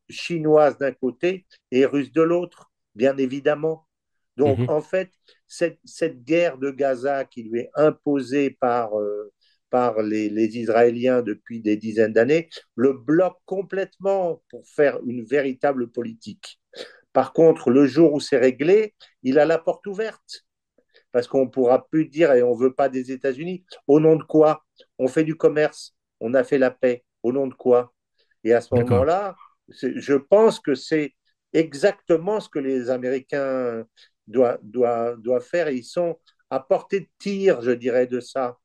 Speaker 2: chinoises d'un côté et russes de l'autre, bien évidemment. Donc,
Speaker 1: Mhm.
Speaker 2: en fait, cette guerre de Gaza qui lui est imposée par les Israéliens depuis des dizaines d'années, le bloque complètement pour faire une véritable politique. Par contre, le jour où c'est réglé, il a la porte ouverte. Parce qu'on ne pourra plus dire, et on ne veut pas des États-Unis, au nom de quoi? On fait du commerce, on a fait la paix, au nom de quoi? Et à ce
Speaker 1: D'accord.
Speaker 2: moment-là, je pense que c'est exactement ce que les Américains doivent faire. Et ils sont à portée de tir, je dirais, de ça.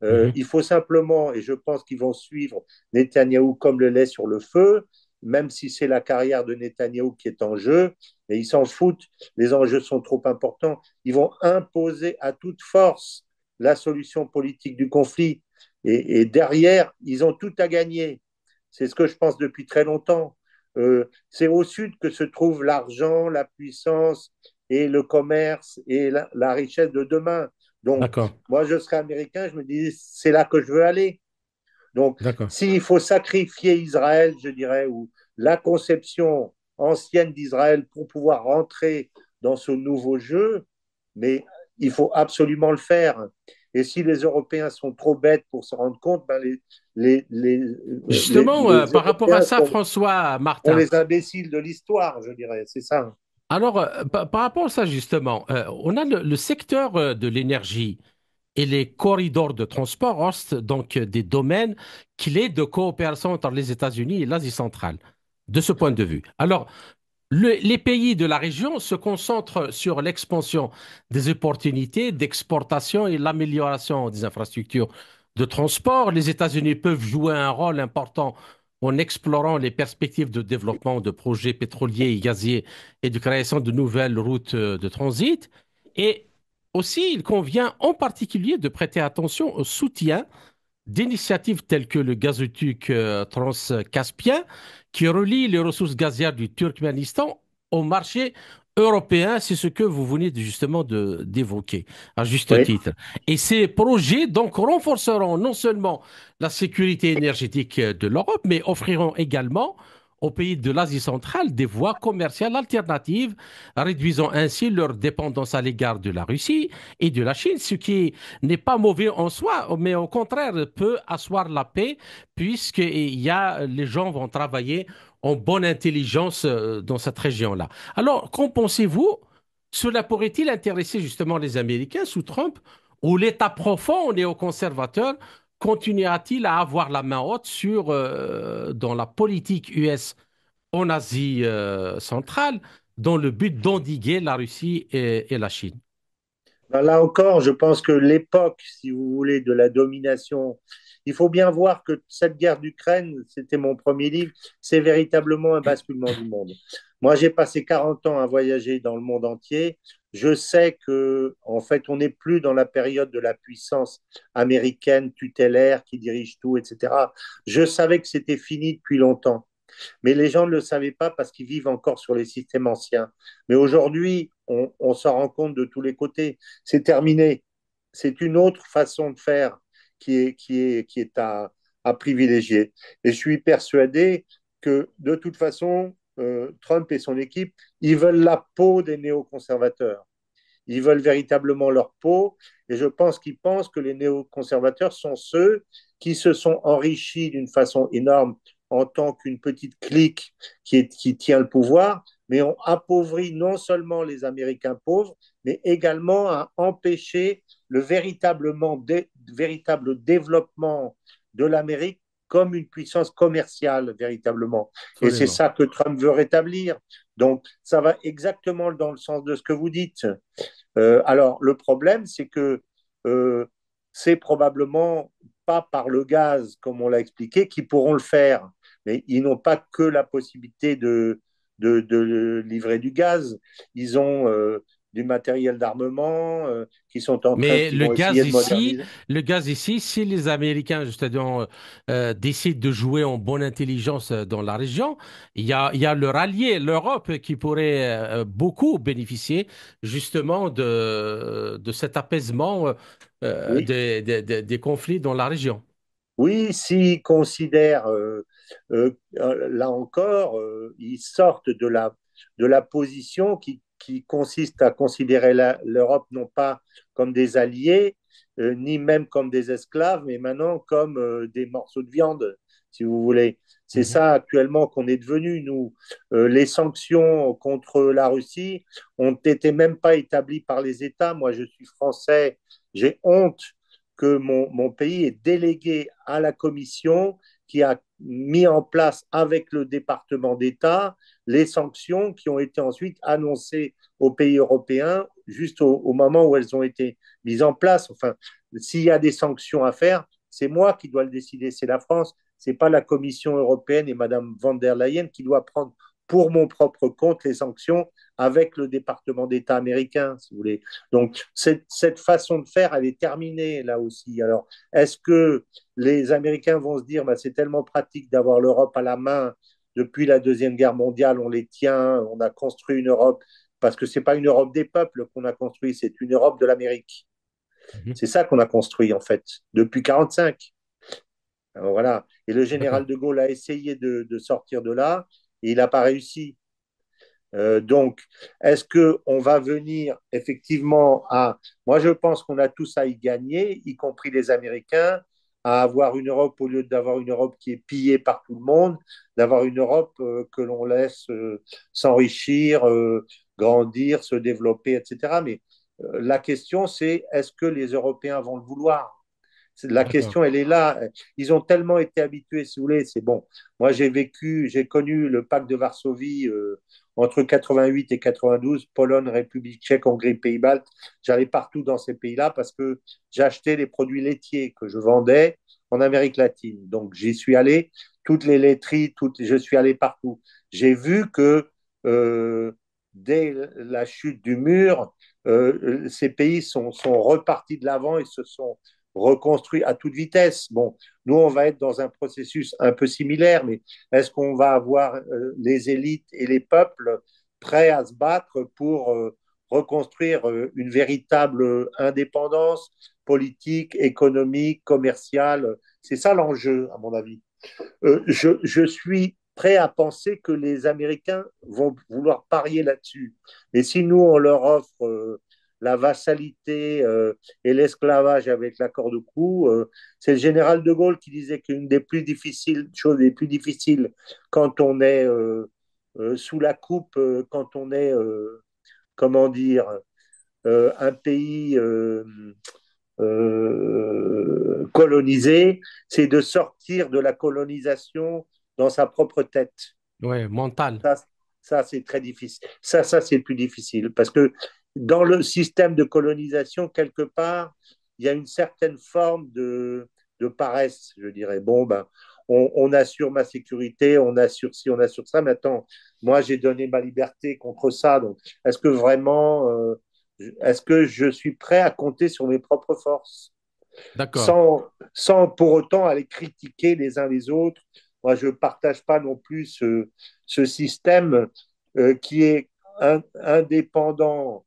Speaker 1: Mhm.
Speaker 2: Il faut simplement, et je pense qu'ils vont suivre Netanyahou comme le lait sur le feu, même si c'est la carrière de Netanyahou qui est en jeu, et ils s'en foutent, les enjeux sont trop importants. Ils vont imposer à toute force la solution politique du conflit. Et derrière, ils ont tout à gagner. C'est ce que je pense depuis très longtemps. C'est au sud que se trouve l'argent, la puissance et le commerce et la richesse de demain. Donc,
Speaker 1: D'accord.
Speaker 2: moi, je serais américain, je me dis, c'est là que je veux aller. Donc,
Speaker 1: D'accord.
Speaker 2: s'il faut sacrifier Israël, je dirais, ou la conception ancienne d'Israël pour pouvoir rentrer dans ce nouveau jeu, mais il faut absolument le faire. Et si les Européens sont trop bêtes pour se rendre compte, ben les, les,
Speaker 1: Justement,
Speaker 2: les
Speaker 1: par rapport à
Speaker 2: Européens
Speaker 1: ça, François
Speaker 2: sont
Speaker 1: Martin,
Speaker 2: les imbéciles de l'histoire, je dirais. C'est ça.
Speaker 1: alors, par rapport à ça, justement, on a le secteur de l'énergie et les corridors de transport restent donc des domaines clés de coopération entre les États-Unis et l'Asie centrale, de ce point de vue. Alors, les pays de la région se concentrent sur l'expansion des opportunités d'exportation et l'amélioration des infrastructures de transport. Les États-Unis peuvent jouer un rôle important en explorant les perspectives de développement de projets pétroliers et gaziers et de création de nouvelles routes de transit. Et aussi, il convient en particulier de prêter attention au soutien d'initiatives telles que le gazoduc transcaspien qui relie les ressources gazières du Turkménistan au marché européen. C'est ce que vous venez justement d'évoquer, à juste
Speaker 2: Oui.
Speaker 1: titre. Et ces projets donc renforceront non seulement la sécurité énergétique de l'Europe, mais offriront également aux pays de l'Asie centrale des voies commerciales alternatives, réduisant ainsi leur dépendance à l'égard de la Russie et de la Chine, ce qui n'est pas mauvais en soi, mais au contraire peut asseoir la paix, puisque les gens vont travailler en bonne intelligence dans cette région-là. Alors, qu'en pensez-vous? Cela pourrait-il intéresser justement les Américains sous Trump, ou l'État profond néoconservateur continuera-t-il à avoir la main haute dans la politique US en Asie centrale, dans le but d'endiguer la Russie et la Chine?
Speaker 2: Ben là encore, je pense que l'époque, si vous voulez, de la domination, il faut bien voir que cette guerre d'Ukraine, c'était mon premier livre, c'est véritablement un basculement du monde. Moi, j'ai passé 40 ans à voyager dans le monde entier. Je sais que, en fait, on n'est plus dans la période de la puissance américaine tutélaire qui dirige tout, etc. Je savais que c'était fini depuis longtemps. Mais les gens ne le savaient pas parce qu'ils vivent encore sur les systèmes anciens. Mais aujourd'hui, on s'en rend compte de tous les côtés. C'est terminé. C'est une autre façon de faire qui est à privilégier. Et je suis persuadé que de toute façon, Trump et son équipe, ils veulent la peau des néoconservateurs. Ils veulent véritablement leur peau. Et je pense qu'ils pensent que les néoconservateurs sont ceux qui se sont enrichis d'une façon énorme en tant qu'une petite clique qui tient le pouvoir, mais ont appauvri non seulement les Américains pauvres, mais également à empêcher le véritable développement de l'Amérique comme une puissance commerciale, véritablement. Et c'est
Speaker 1: Absolument.
Speaker 2: ça que Trump veut rétablir. Donc, ça va exactement dans le sens de ce que vous dites. Alors, le problème, c'est que euh, c'est probablement pas par le gaz, comme on l'a expliqué, qu'ils pourront le faire. Mais ils n'ont pas que la possibilité de livrer du gaz. Ils ont du matériel d'armement
Speaker 1: Mais
Speaker 2: qui vont essayer de moderniser.
Speaker 1: le gaz ici, si les Américains justement décident de jouer en bonne intelligence dans la région, il y a leur allié, l'Europe, qui pourrait beaucoup bénéficier justement de cet apaisement
Speaker 2: Oui,
Speaker 1: des conflits dans la région.
Speaker 2: oui, s'ils considèrent, là encore, ils sortent de la position qui consiste à considérer l'Europe non pas comme des alliés, ni même comme des esclaves, mais maintenant comme des morceaux de viande, si vous voulez. C'est
Speaker 1: Mhm.
Speaker 2: ça actuellement qu'on est devenu, nous. Les sanctions contre la Russie ont été même pas établies par les États. Moi, je suis français, j'ai honte que mon pays est délégué à la commission qui a mis en place avec le département d'État les sanctions qui ont été ensuite annoncées aux pays européens juste au moment où elles ont été mises en place. Enfin, s'il y a des sanctions à faire, c'est moi qui dois le décider, c'est la France, c'est pas la Commission européenne et Madame van der Leyen qui doit prendre pour mon propre compte les sanctions avec le département d'État américain, si vous voulez. Donc, cette façon de faire, elle est terminée là aussi. Alors, est-ce que les Américains vont se dire, bah, c'est tellement pratique d'avoir l'Europe à la main depuis la Deuxième Guerre mondiale, on les tient, on a construit une Europe, parce que ce n'est pas une Europe des peuples qu'on a construit, c'est une Europe de l'Amérique.
Speaker 1: Mhm.
Speaker 2: C'est ça qu'on a construit, en fait, depuis 1945. Alors, voilà. Et le général
Speaker 1: D'accord.
Speaker 2: de Gaulle a essayé de sortir de là, et il n'a pas réussi. Donc, est-ce qu'on va venir effectivement à... Moi, je pense qu'on a tous à y gagner, y compris les Américains, à avoir une Europe au lieu d'avoir une Europe qui est pillée par tout le monde, d'avoir une Europe que l'on laisse s'enrichir, grandir, se développer, etc. Mais la question, c'est est-ce que les Européens vont le vouloir? La
Speaker 1: D'accord.
Speaker 2: question, elle est là. Ils ont tellement été habitués, si vous voulez, c'est bon. Moi, j'ai connu le pacte de Varsovie entre 88 et 92, Pologne, République tchèque, Hongrie, Pays-Baltes. J'allais partout dans ces pays-là parce que j'achetais les produits laitiers que je vendais en Amérique latine. Donc, j'y suis allé, toutes les laiteries, je suis allé partout. J'ai vu que euh, dès la chute du mur, ces pays sont repartis de l'avant et se sont reconstruit à toute vitesse. Bon, nous, on va être dans un processus un peu similaire, mais est-ce qu'on va avoir les élites et les peuples prêts à se battre pour reconstruire une véritable indépendance politique, économique, commerciale? C'est ça l'enjeu, à mon avis. Je suis prêt à penser que les Américains vont vouloir parier là-dessus. Et si nous, on leur offre la vassalité et l'esclavage avec l'accord de cou, c'est le général de Gaulle qui disait qu'une des plus difficiles choses les plus difficiles quand on est sous la coupe, quand on est, comment dire, un pays colonisé, c'est de sortir de la colonisation dans sa propre tête.
Speaker 1: Ouais, mental.
Speaker 2: Ça, ça c'est très difficile. Ça c'est le plus difficile parce que dans le système de colonisation, quelque part, il y a une certaine forme de paresse, je dirais. Bon, ben, on assure ma sécurité, on assure ci, on assure ça. Maintenant, moi, j'ai donné ma liberté contre ça. Donc, est-ce que vraiment, est-ce que je suis prêt à compter sur mes propres forces
Speaker 1: D'accord.
Speaker 2: sans pour autant aller critiquer les uns les autres? Moi, je ne partage pas non plus ce système qui est indépendant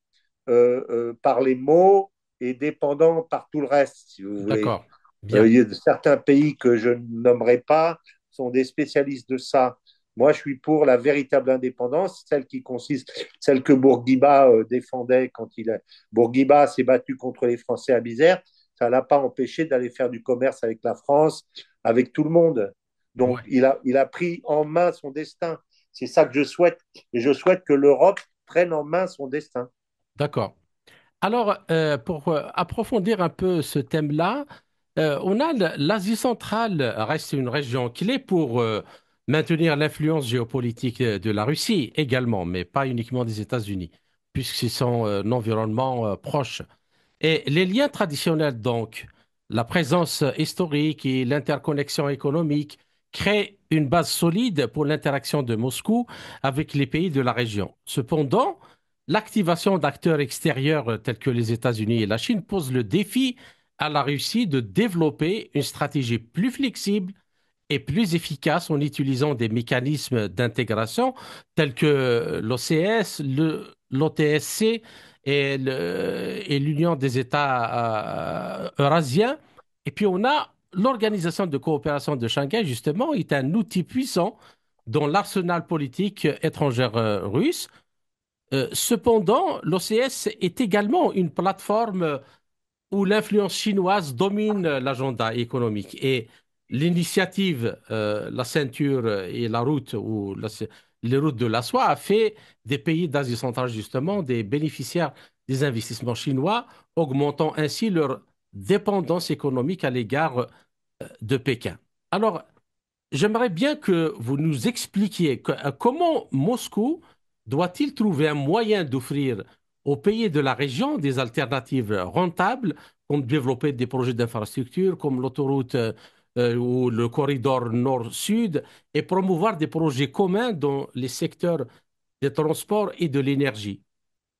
Speaker 2: par les mots et dépendant par tout le reste, si vous voulez.
Speaker 1: D'accord. Bien.
Speaker 2: Il y a certains pays que je ne nommerai pas sont des spécialistes de ça. Moi, je suis pour la véritable indépendance, celle qui consiste, celle que Bourguiba défendait quand Bourguiba s'est battu contre les Français à Bizerte. Ça ne l'a pas empêché d'aller faire du commerce avec la France, avec tout le monde. Donc,
Speaker 1: Ouais.
Speaker 2: il a pris en main son destin. C'est ça que je souhaite. Et je souhaite que l'Europe prenne en main son destin.
Speaker 1: D'accord. Alors, pour approfondir un peu ce thème-là, on a l'Asie centrale reste une région clé pour maintenir l'influence géopolitique de la Russie également, mais pas uniquement des États-Unis, puisqu'ils sont un environnement proche. Et les liens traditionnels, donc, la présence historique et l'interconnexion économique créent une base solide pour l'interaction de Moscou avec les pays de la région. Cependant, l'activation d'acteurs extérieurs tels que les États-Unis et la Chine pose le défi à la Russie de développer une stratégie plus flexible et plus efficace en utilisant des mécanismes d'intégration tels que l'OCS, l'OTSC et l'Union des États eurasiens. Et puis on a l'Organisation de coopération de Shanghai, justement, est un outil puissant dans l'arsenal politique étrangère russe. Cependant, l'OCS est également une plateforme où l'influence chinoise domine l'agenda économique. Et l'initiative, la ceinture et la route, les routes de la soie, a fait des pays d'Asie centrale, justement, des bénéficiaires des investissements chinois, augmentant ainsi leur dépendance économique à l'égard de Pékin. Alors, j'aimerais bien que vous nous expliquiez comment Moscou doit-il trouver un moyen d'offrir aux pays de la région des alternatives rentables, comme développer des projets d'infrastructure, comme l'autoroute ou le corridor nord-sud, et promouvoir des projets communs dans les secteurs des transports et de l'énergie.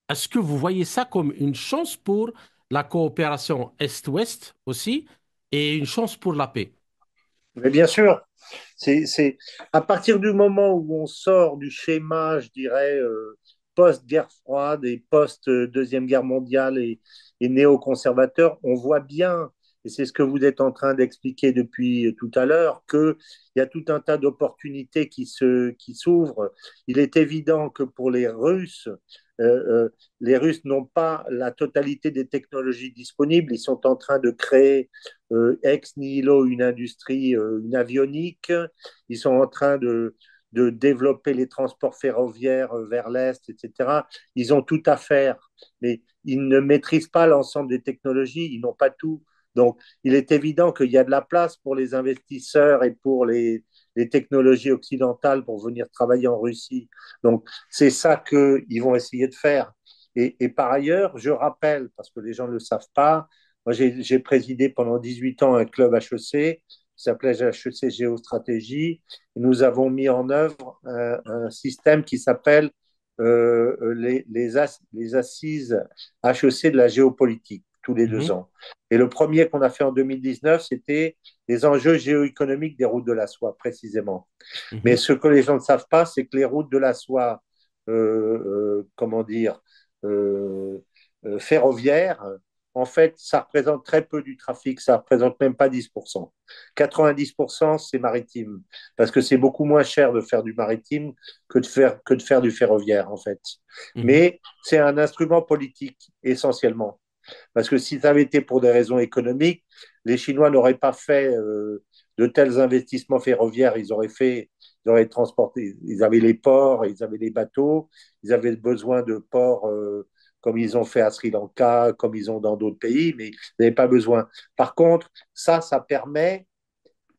Speaker 1: Est-ce que vous voyez ça comme une chance pour la coopération Est-Ouest aussi et une chance pour la paix?
Speaker 2: Mais bien sûr, c'est à partir du moment où on sort du schéma, je dirais, post-guerre froide et post-deuxième guerre mondiale et néoconservateur, on voit bien, et c'est ce que vous êtes en train d'expliquer depuis tout à l'heure, qu'il y a tout un tas d'opportunités qui s'ouvrent. Il est évident que pour les Russes n'ont pas la totalité des technologies disponibles. Ils sont en train de créer ex nihilo une industrie, une avionique. Ils sont en train de développer les transports ferroviaires vers l'Est, etc. Ils ont tout à faire, mais ils ne maîtrisent pas l'ensemble des technologies, ils n'ont pas tout. Donc, il est évident qu'il y a de la place pour les investisseurs et pour les technologies occidentales pour venir travailler en Russie. Donc, c'est ça qu'ils vont essayer de faire. Et par ailleurs, je rappelle, parce que les gens ne le savent pas, moi, j'ai présidé pendant 18 ans un club HEC qui s'appelait HEC Géostratégie. Et nous avons mis en œuvre un système qui s'appelle les assises HEC de la géopolitique, tous les deux
Speaker 1: Mhm,
Speaker 2: ans. Et le premier qu'on a fait en 2019, c'était les enjeux géoéconomiques des routes de la soie, précisément. Mais
Speaker 1: mhm,
Speaker 2: ce que les gens ne savent pas, c'est que les routes de la soie, comment dire, euh, ferroviaires, en fait, ça représente très peu du trafic, ça représente même pas 10%. 90%, c'est maritime, parce que c'est beaucoup moins cher de faire du maritime que de faire du ferroviaire, en fait.
Speaker 1: mhm,
Speaker 2: Mais c'est un instrument politique, essentiellement. Parce que si ça avait été pour des raisons économiques, les Chinois n'auraient pas fait de tels investissements ferroviaires. Ils auraient transporté, ils avaient les ports, ils avaient les bateaux, ils avaient besoin de ports comme ils ont fait à Sri Lanka, comme ils ont dans d'autres pays, mais ils n'avaient pas besoin. Par contre, ça permet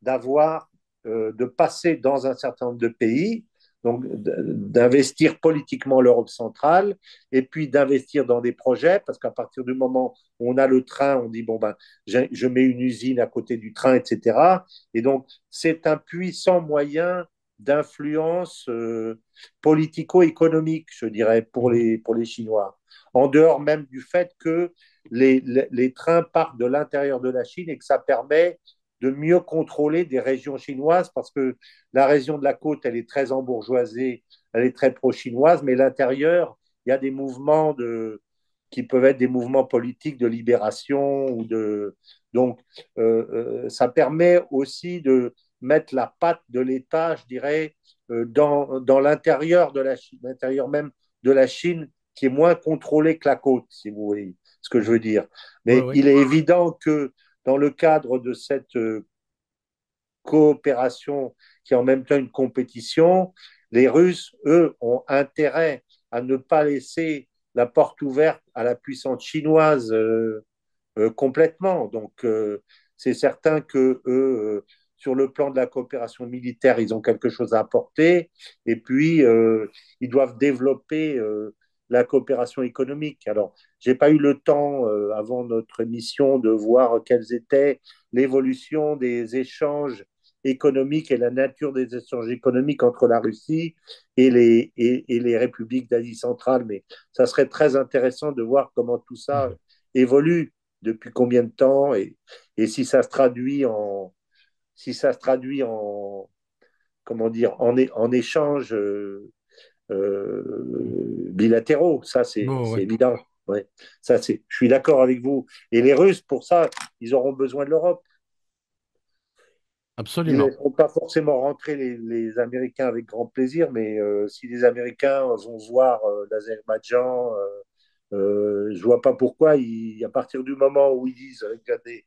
Speaker 2: de passer dans un certain nombre de pays, donc d'investir politiquement l'Europe centrale, et puis d'investir dans des projets, parce qu'à partir du moment où on a le train, on dit, bon, ben, je mets une usine à côté du train, etc. Et donc, c'est un puissant moyen d'influence politico-économique, je dirais,
Speaker 1: mhm.
Speaker 2: pour les Chinois. En dehors même du fait que les trains partent de l'intérieur de la Chine et que ça permet de mieux contrôler des régions chinoises parce que la région de la côte, elle est très embourgeoisée, elle est très pro-chinoise, mais l'intérieur, il y a des mouvements qui peuvent être des mouvements politiques de libération ou de donc ça permet aussi de mettre la patte de l'État, je dirais, dans l'intérieur de la Chine, l'intérieur même de la Chine, qui est moins contrôlé que la côte, si vous voyez ce que je veux dire.
Speaker 1: Oui,
Speaker 2: Mais
Speaker 1: oui.
Speaker 2: il est évident que dans le cadre de cette coopération qui est en même temps une compétition, les Russes, eux, ont intérêt à ne pas laisser la porte ouverte à la puissance chinoise complètement. Donc, c'est certain que eux, sur le plan de la coopération militaire, ils ont quelque chose à apporter. Et puis, ils doivent développer la coopération économique. Alors, j'ai pas eu le temps, avant notre émission, de voir quelles étaient l'évolution des échanges économiques et la nature des échanges économiques entre la Russie et les républiques d'Asie centrale. Mais ça serait très intéressant de voir comment tout ça
Speaker 1: Mhm.
Speaker 2: évolue depuis combien de temps et si ça se traduit en comment dire en échanges bilatéraux. Ça,
Speaker 1: Bon,
Speaker 2: c'est
Speaker 1: ouais,
Speaker 2: évident. Ouais. Je suis d'accord avec vous. Et les Russes, pour ça, ils auront besoin de l'Europe. Ils ne
Speaker 1: absolument.
Speaker 2: laisseront pas forcément rentrer les Américains avec grand plaisir, mais si les Américains vont voir l'Azerbaïdjan, je vois pas pourquoi, à partir du moment où ils disent, regardez,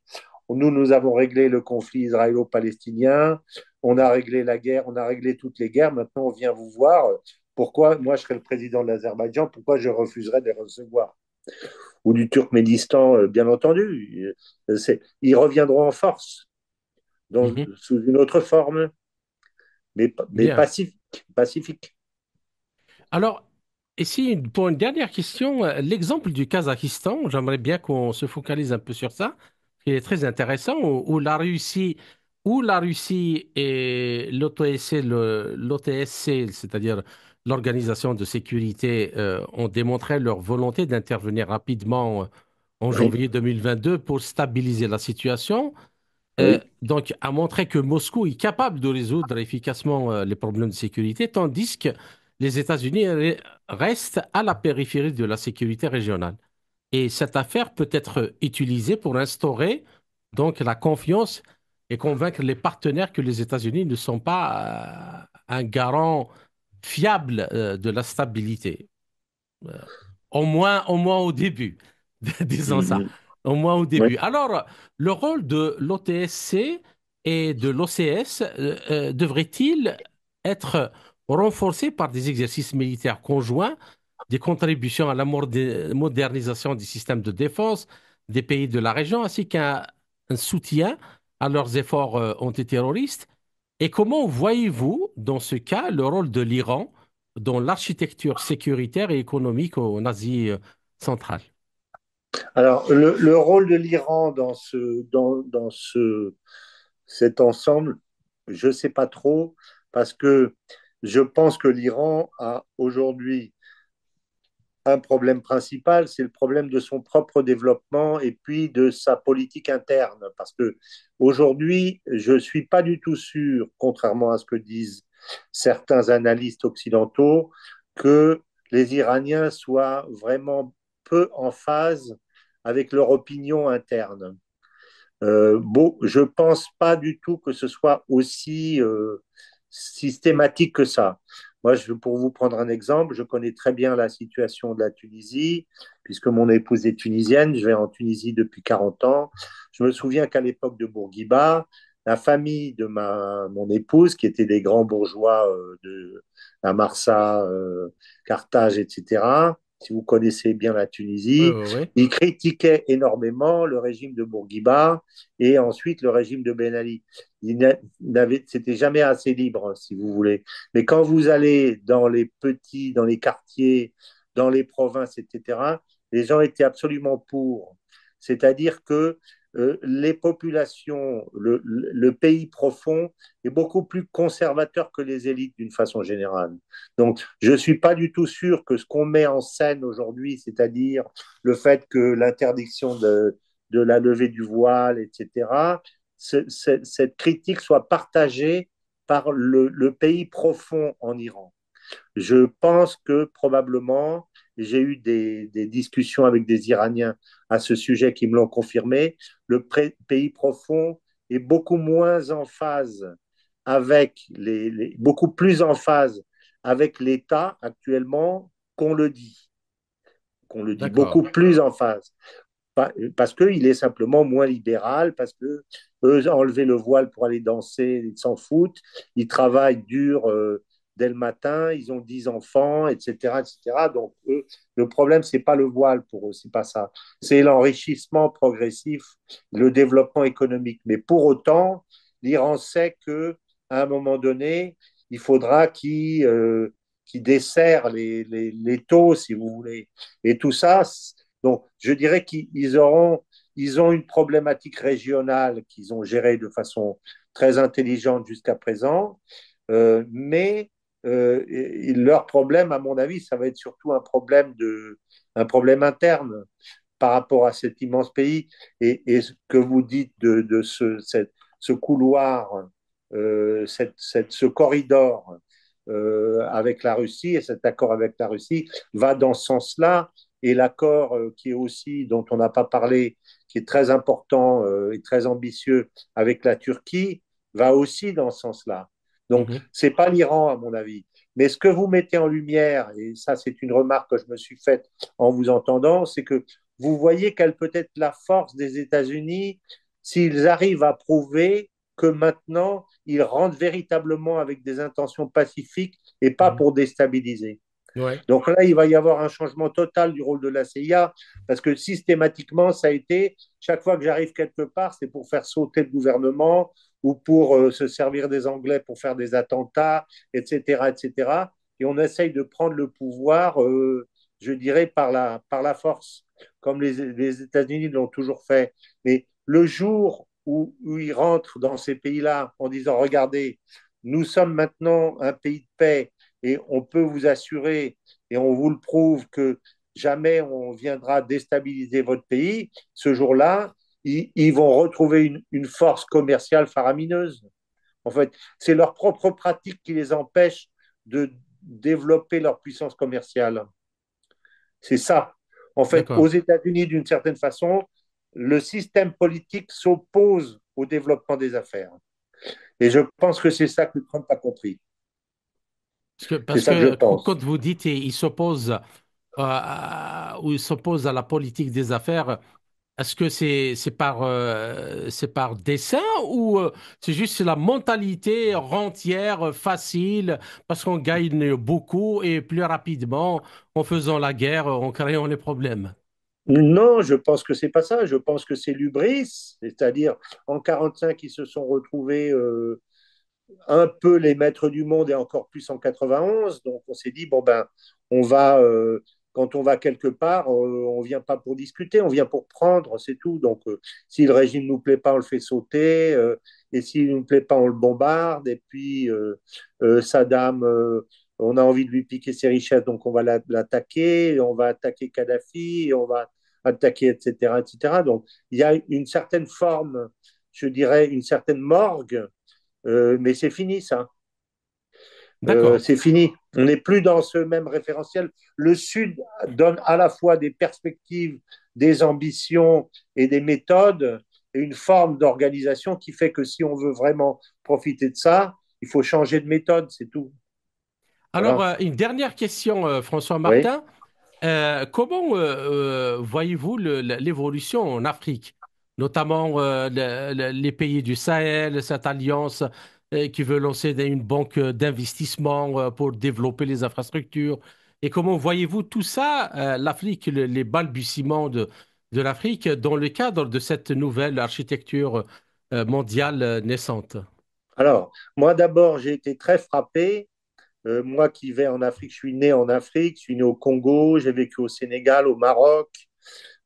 Speaker 2: nous avons réglé le conflit israélo-palestinien, on a réglé la guerre, on a réglé toutes les guerres, maintenant on vient vous voir. Pourquoi, moi je serais le président de l'Azerbaïdjan, pourquoi je refuserais de les recevoir? Ou du Turkménistan, bien entendu. Ils reviendront en force,
Speaker 1: Mhm.
Speaker 2: sous une autre forme, mais
Speaker 1: Bien.
Speaker 2: pacifique. Pacifique.
Speaker 1: Alors, ici, pour une dernière question, l'exemple du Kazakhstan, j'aimerais bien qu'on se focalise un peu sur ça, qui est très intéressant, où la Russie et l'OTSC, c'est-à-dire l'Organisation de sécurité, ont démontré leur volonté d'intervenir rapidement en
Speaker 2: Oui,
Speaker 1: janvier 2022 pour stabiliser la situation.
Speaker 2: oui.
Speaker 1: Donc, a montré que Moscou est capable de résoudre efficacement les problèmes de sécurité, tandis que les États-Unis restent à la périphérie de la sécurité régionale. Et cette affaire peut être utilisée pour instaurer donc la confiance et convaincre les partenaires que les États-Unis ne sont pas un garant fiable de la stabilité. Euh, au moins au début, disons ça,
Speaker 2: Mhm.
Speaker 1: au moins au
Speaker 2: Oui.
Speaker 1: début. Alors, le rôle de l'OTSC et de l'OCS devrait-il être renforcé par des exercices militaires conjoints, des contributions à la modernisation des systèmes de défense des pays de la région, ainsi qu'un un soutien à leurs efforts antiterroristes? Et comment voyez-vous, dans ce cas, le rôle de l'Iran dans l'architecture sécuritaire et économique en Asie centrale?
Speaker 2: Alors, le rôle de l'Iran cet ensemble, je ne sais pas trop, parce que je pense que l'Iran a aujourd'hui un problème principal, c'est le problème de son propre développement et puis de sa politique interne. Parce que aujourd'hui, je ne suis pas du tout sûr, contrairement à ce que disent certains analystes occidentaux, que les Iraniens soient vraiment peu en phase avec leur opinion interne. Bon, je ne pense pas du tout que ce soit aussi systématique que ça. Moi, pour vous prendre un exemple, je connais très bien la situation de la Tunisie, puisque mon épouse est tunisienne, je vais en Tunisie depuis 40 ans. Je me souviens qu'à l'époque de Bourguiba, la famille de mon épouse, qui était des grands bourgeois de la Marsa, Carthage, etc., si vous connaissez bien la
Speaker 1: Oui,
Speaker 2: Tunisie,
Speaker 1: oui, oui.
Speaker 2: ils critiquaient énormément le régime de Bourguiba et ensuite le régime de Ben Ali. C'était jamais assez libre, si vous voulez. Mais quand vous allez dans les quartiers, dans les provinces, etc., les gens étaient absolument pour. C'est-à-dire que les populations, le pays profond est beaucoup plus conservateur que les élites d'une façon générale. Donc, je ne suis pas du tout sûr que ce qu'on met en scène aujourd'hui, c'est-à-dire le fait que l'interdiction de la levée du voile, etc., cette critique soit partagée par le pays profond en Iran. Je pense que probablement, j'ai eu des discussions avec des Iraniens à ce sujet qui me l'ont confirmé, pays profond est beaucoup moins en phase beaucoup plus en phase avec l'État actuellement qu'on le dit, beaucoup
Speaker 1: D'accord.
Speaker 2: plus en phase parce qu'il est simplement moins libéral, parce que eux, enlever le voile pour aller danser, ils s'en foutent, ils travaillent dur dès le matin, ils ont 10 enfants, etc., etc. Donc, eux, le problème, c'est pas le voile pour eux, c'est pas ça. C'est l'enrichissement progressif, le développement économique. Mais pour autant, l'Iran sait que à un moment donné, il faudra qu'il desserre les taux, si vous voulez. Et tout ça, donc, je dirais ils ont une problématique régionale qu'ils ont gérée de façon très intelligente jusqu'à présent, mais leur problème, à mon avis, ça va être surtout un problème interne par rapport à cet immense pays. Et ce que vous dites de ce couloir, ce corridor avec la Russie et cet accord avec la Russie va dans ce sens-là. Et l'accord qui est aussi, dont on n'a pas parlé, qui est très important et très ambitieux avec la Turquie, va aussi dans ce sens-là. Donc,
Speaker 1: Mhm.
Speaker 2: c'est pas l'Iran, à mon avis. Mais ce que vous mettez en lumière, et ça c'est une remarque que je me suis faite en vous entendant, c'est que vous voyez quelle peut être la force des États-Unis s'ils arrivent à prouver que maintenant ils rentrent véritablement avec des intentions pacifiques et pas
Speaker 1: Mhm.
Speaker 2: pour déstabiliser.
Speaker 1: Ouais,
Speaker 2: Donc là, il va y avoir un changement total du rôle de la CIA, parce que systématiquement, ça a été, chaque fois que j'arrive quelque part, c'est pour faire sauter le gouvernement ou pour se servir des Anglais pour faire des attentats, etc., etc. Et cetera. Et on essaye de prendre le pouvoir, je dirais, par la force, comme les États-Unis l'ont toujours fait. Mais le jour où ils rentrent dans ces pays-là en disant, regardez, nous sommes maintenant un pays de paix et on peut vous assurer et on vous le prouve que jamais on viendra déstabiliser votre pays, ce jour-là, ils vont retrouver une force commerciale faramineuse. En fait, c'est leur propre pratique qui les empêche de développer leur puissance commerciale. C'est ça. En fait, aux
Speaker 1: d'accord.
Speaker 2: États-Unis, d'une certaine façon, le système politique s'oppose au développement des affaires. Et je pense que c'est ça que Trump a compris. C'est
Speaker 1: Parce
Speaker 2: ça que je
Speaker 1: que
Speaker 2: pense.
Speaker 1: quand vous dites il s'oppose ou il s'oppose à la politique des affaires, est-ce que c'est par dessein ou c'est juste la mentalité rentière, facile, parce qu'on gagne beaucoup et plus rapidement en faisant la guerre, en créant les problèmes?
Speaker 2: Non, je pense que c'est pas ça. Je pense que c'est l'hubris, c'est-à-dire en 45, ils se sont retrouvés un peu les maîtres du monde et encore plus en 91. Donc on s'est dit bon ben on va quand on va quelque part, on vient pas pour discuter, on vient pour prendre, c'est tout. Donc si le régime nous plaît pas, on le fait sauter, et s'il nous plaît pas, on le bombarde. Et puis Saddam, on a envie de lui piquer ses richesses, donc on va l'attaquer, on va attaquer Kadhafi, on va attaquer, etc., etc. Donc il y a une certaine forme, je dirais, une certaine morgue, mais c'est fini ça.
Speaker 1: D'accord.
Speaker 2: C'est fini. On n'est plus dans ce même référentiel. Le Sud donne à la fois des perspectives, des ambitions et des méthodes et une forme d'organisation qui fait que si on veut vraiment profiter de ça, il faut changer de méthode, c'est tout.
Speaker 1: Alors,
Speaker 2: Voilà.
Speaker 1: une dernière question, François
Speaker 2: Oui.
Speaker 1: Martin. Comment voyez-vous l'évolution en Afrique, notamment les pays du Sahel, cette alliance qui veut lancer une banque d'investissement pour développer les infrastructures? Et comment voyez-vous tout ça, l'Afrique, les balbutiements de l'Afrique dans le cadre de cette nouvelle architecture mondiale naissante?
Speaker 2: Alors, moi d'abord, j'ai été très frappé. Moi qui vais en Afrique, je suis né en Afrique, je suis né au Congo, j'ai vécu au Sénégal, au Maroc.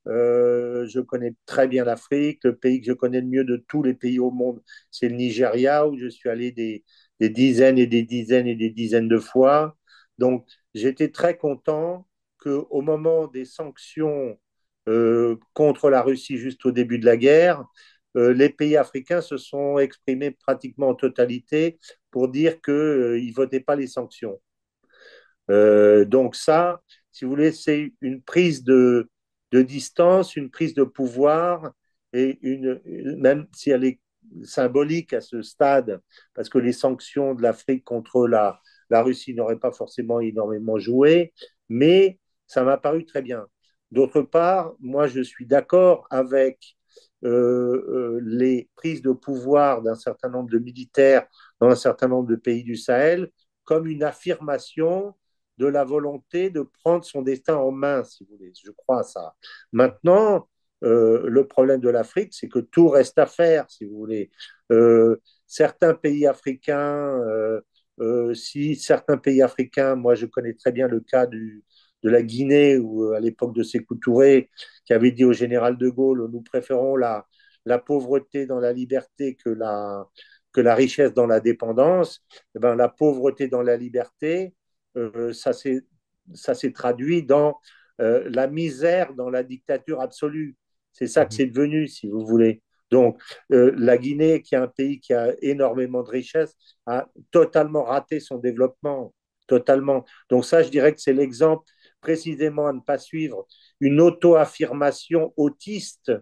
Speaker 2: Je connais très bien l'Afrique. Le pays que je connais le mieux de tous les pays au monde, c'est le Nigeria, où je suis allé des dizaines et des dizaines et des dizaines de fois. Donc, j'étais très content qu'au moment des sanctions contre la Russie, juste au début de la guerre, les pays africains se sont exprimés pratiquement en totalité pour dire qu'ils ne votaient pas les sanctions. Donc ça, si vous voulez, c'est une prise de distance, une prise de pouvoir, et même si elle est symbolique à ce stade, parce que les sanctions de l'Afrique contre la Russie n'auraient pas forcément énormément joué, mais ça m'a paru très bien. D'autre part, moi, je suis d'accord avec les prises de pouvoir d'un certain nombre de militaires dans un certain nombre de pays du Sahel comme une affirmation de la volonté de prendre son destin en main, si vous voulez. Je crois à ça. Maintenant, le problème de l'Afrique, c'est que tout reste à faire, si vous voulez. Certains pays africains, si certains pays africains, moi je connais très bien le cas de la Guinée, où à l'époque de Sékou Touré, qui avait dit au général de Gaulle, nous préférons la pauvreté dans la liberté que la richesse dans la dépendance. Eh ben, la pauvreté dans la liberté, ça s'est traduit dans la misère, dans la dictature absolue. C'est ça que
Speaker 1: Mhm.
Speaker 2: c'est devenu, si vous voulez. Donc, la Guinée, qui est un pays qui a énormément de richesses, a totalement raté son développement. Totalement. Donc ça, je dirais que c'est l'exemple précisément à ne pas suivre. Une auto-affirmation autiste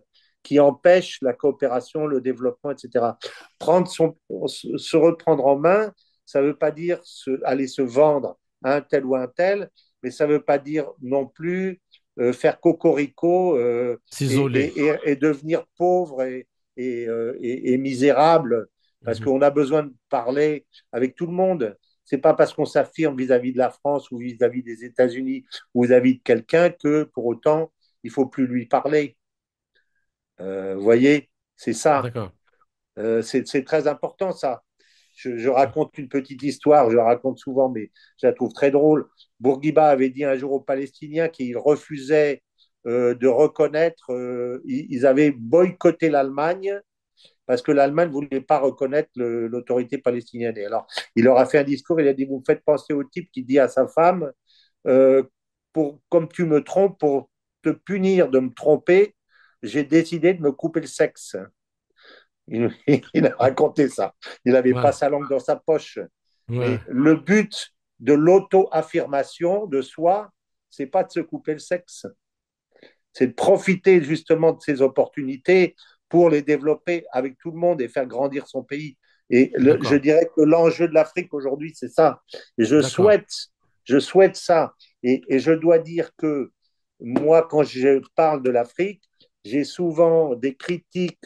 Speaker 2: qui empêche la coopération, le développement, etc. Se reprendre en main, ça ne veut pas dire aller se vendre à un tel ou un tel, mais ça ne veut pas dire non plus faire cocorico
Speaker 1: S'isoler.
Speaker 2: et devenir pauvre et misérable, parce
Speaker 1: Mhm.
Speaker 2: qu'on a besoin de parler avec tout le monde. C'est pas parce qu'on s'affirme vis-à-vis de la France ou vis-à-vis des États-Unis ou vis-à-vis de quelqu'un que pour autant il faut plus lui parler. Vous voyez, c'est ça.
Speaker 1: D'accord.
Speaker 2: C'est très important ça. Je raconte une petite histoire, je la raconte souvent, mais je la trouve très drôle. Bourguiba avait dit un jour aux Palestiniens qu'ils refusaient de reconnaître, ils avaient boycotté l'Allemagne parce que l'Allemagne ne voulait pas reconnaître l'autorité palestinienne. Et alors, il leur a fait un discours, il a dit, vous me faites penser au type qui dit à sa femme, euh, comme tu me trompes, pour te punir de me tromper, j'ai décidé de me couper le sexe. Il, il a raconté ça. Il n'avait pas
Speaker 1: Ouais,
Speaker 2: sa langue dans sa poche.
Speaker 1: ouais,
Speaker 2: Mais le but de l'auto-affirmation de soi, c'est pas de se couper le sexe, c'est de profiter justement de ces opportunités pour les développer avec tout le monde et faire grandir son pays. Et je
Speaker 1: d'accord,
Speaker 2: dirais que l'enjeu de l'Afrique aujourd'hui, c'est ça. Et
Speaker 1: d'accord.
Speaker 2: je souhaite ça. Et je dois dire que moi, quand je parle de l'Afrique, j'ai souvent des critiques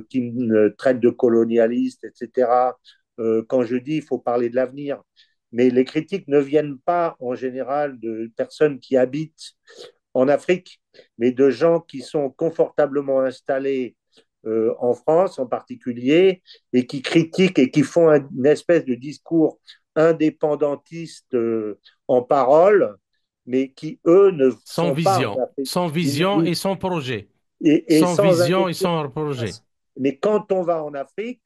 Speaker 2: qui me traitent de colonialiste, etc. Quand je dis qu'il faut parler de l'avenir. Mais les critiques ne viennent pas en général de personnes qui habitent en Afrique, mais de gens qui sont confortablement installés en France en particulier et qui critiquent et qui font une espèce de discours indépendantiste en parole, mais qui, eux, ne sont pas en Afrique.
Speaker 1: Sans vision et sans projet.
Speaker 2: Et
Speaker 1: Sans
Speaker 2: sans
Speaker 1: vision et
Speaker 2: investir.
Speaker 1: sans projet.
Speaker 2: Mais quand on va en Afrique,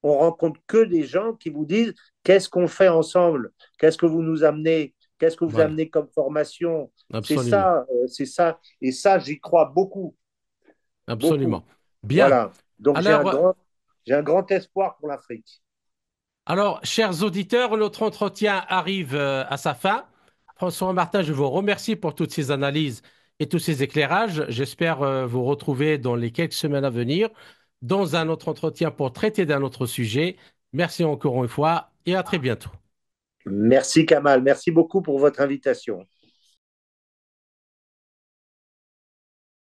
Speaker 2: on rencontre que des gens qui vous disent qu'est-ce qu'on fait ensemble, qu'est-ce que vous nous amenez, qu'est-ce que vous
Speaker 1: Voilà,
Speaker 2: amenez comme formation.
Speaker 1: absolument,
Speaker 2: C'est ça. Et ça, j'y crois beaucoup, beaucoup.
Speaker 1: absolument. Bien.
Speaker 2: Voilà. Donc
Speaker 1: Alors,
Speaker 2: j'ai un grand espoir pour l'Afrique.
Speaker 1: alors, chers auditeurs, notre entretien arrive à sa fin. François Martin, je vous remercie pour toutes ces analyses et tous ces éclairages. J'espère vous retrouver dans les quelques semaines à venir dans un autre entretien pour traiter d'un autre sujet. Merci encore une fois et à très bientôt.
Speaker 2: Merci Kamal, merci beaucoup pour votre invitation.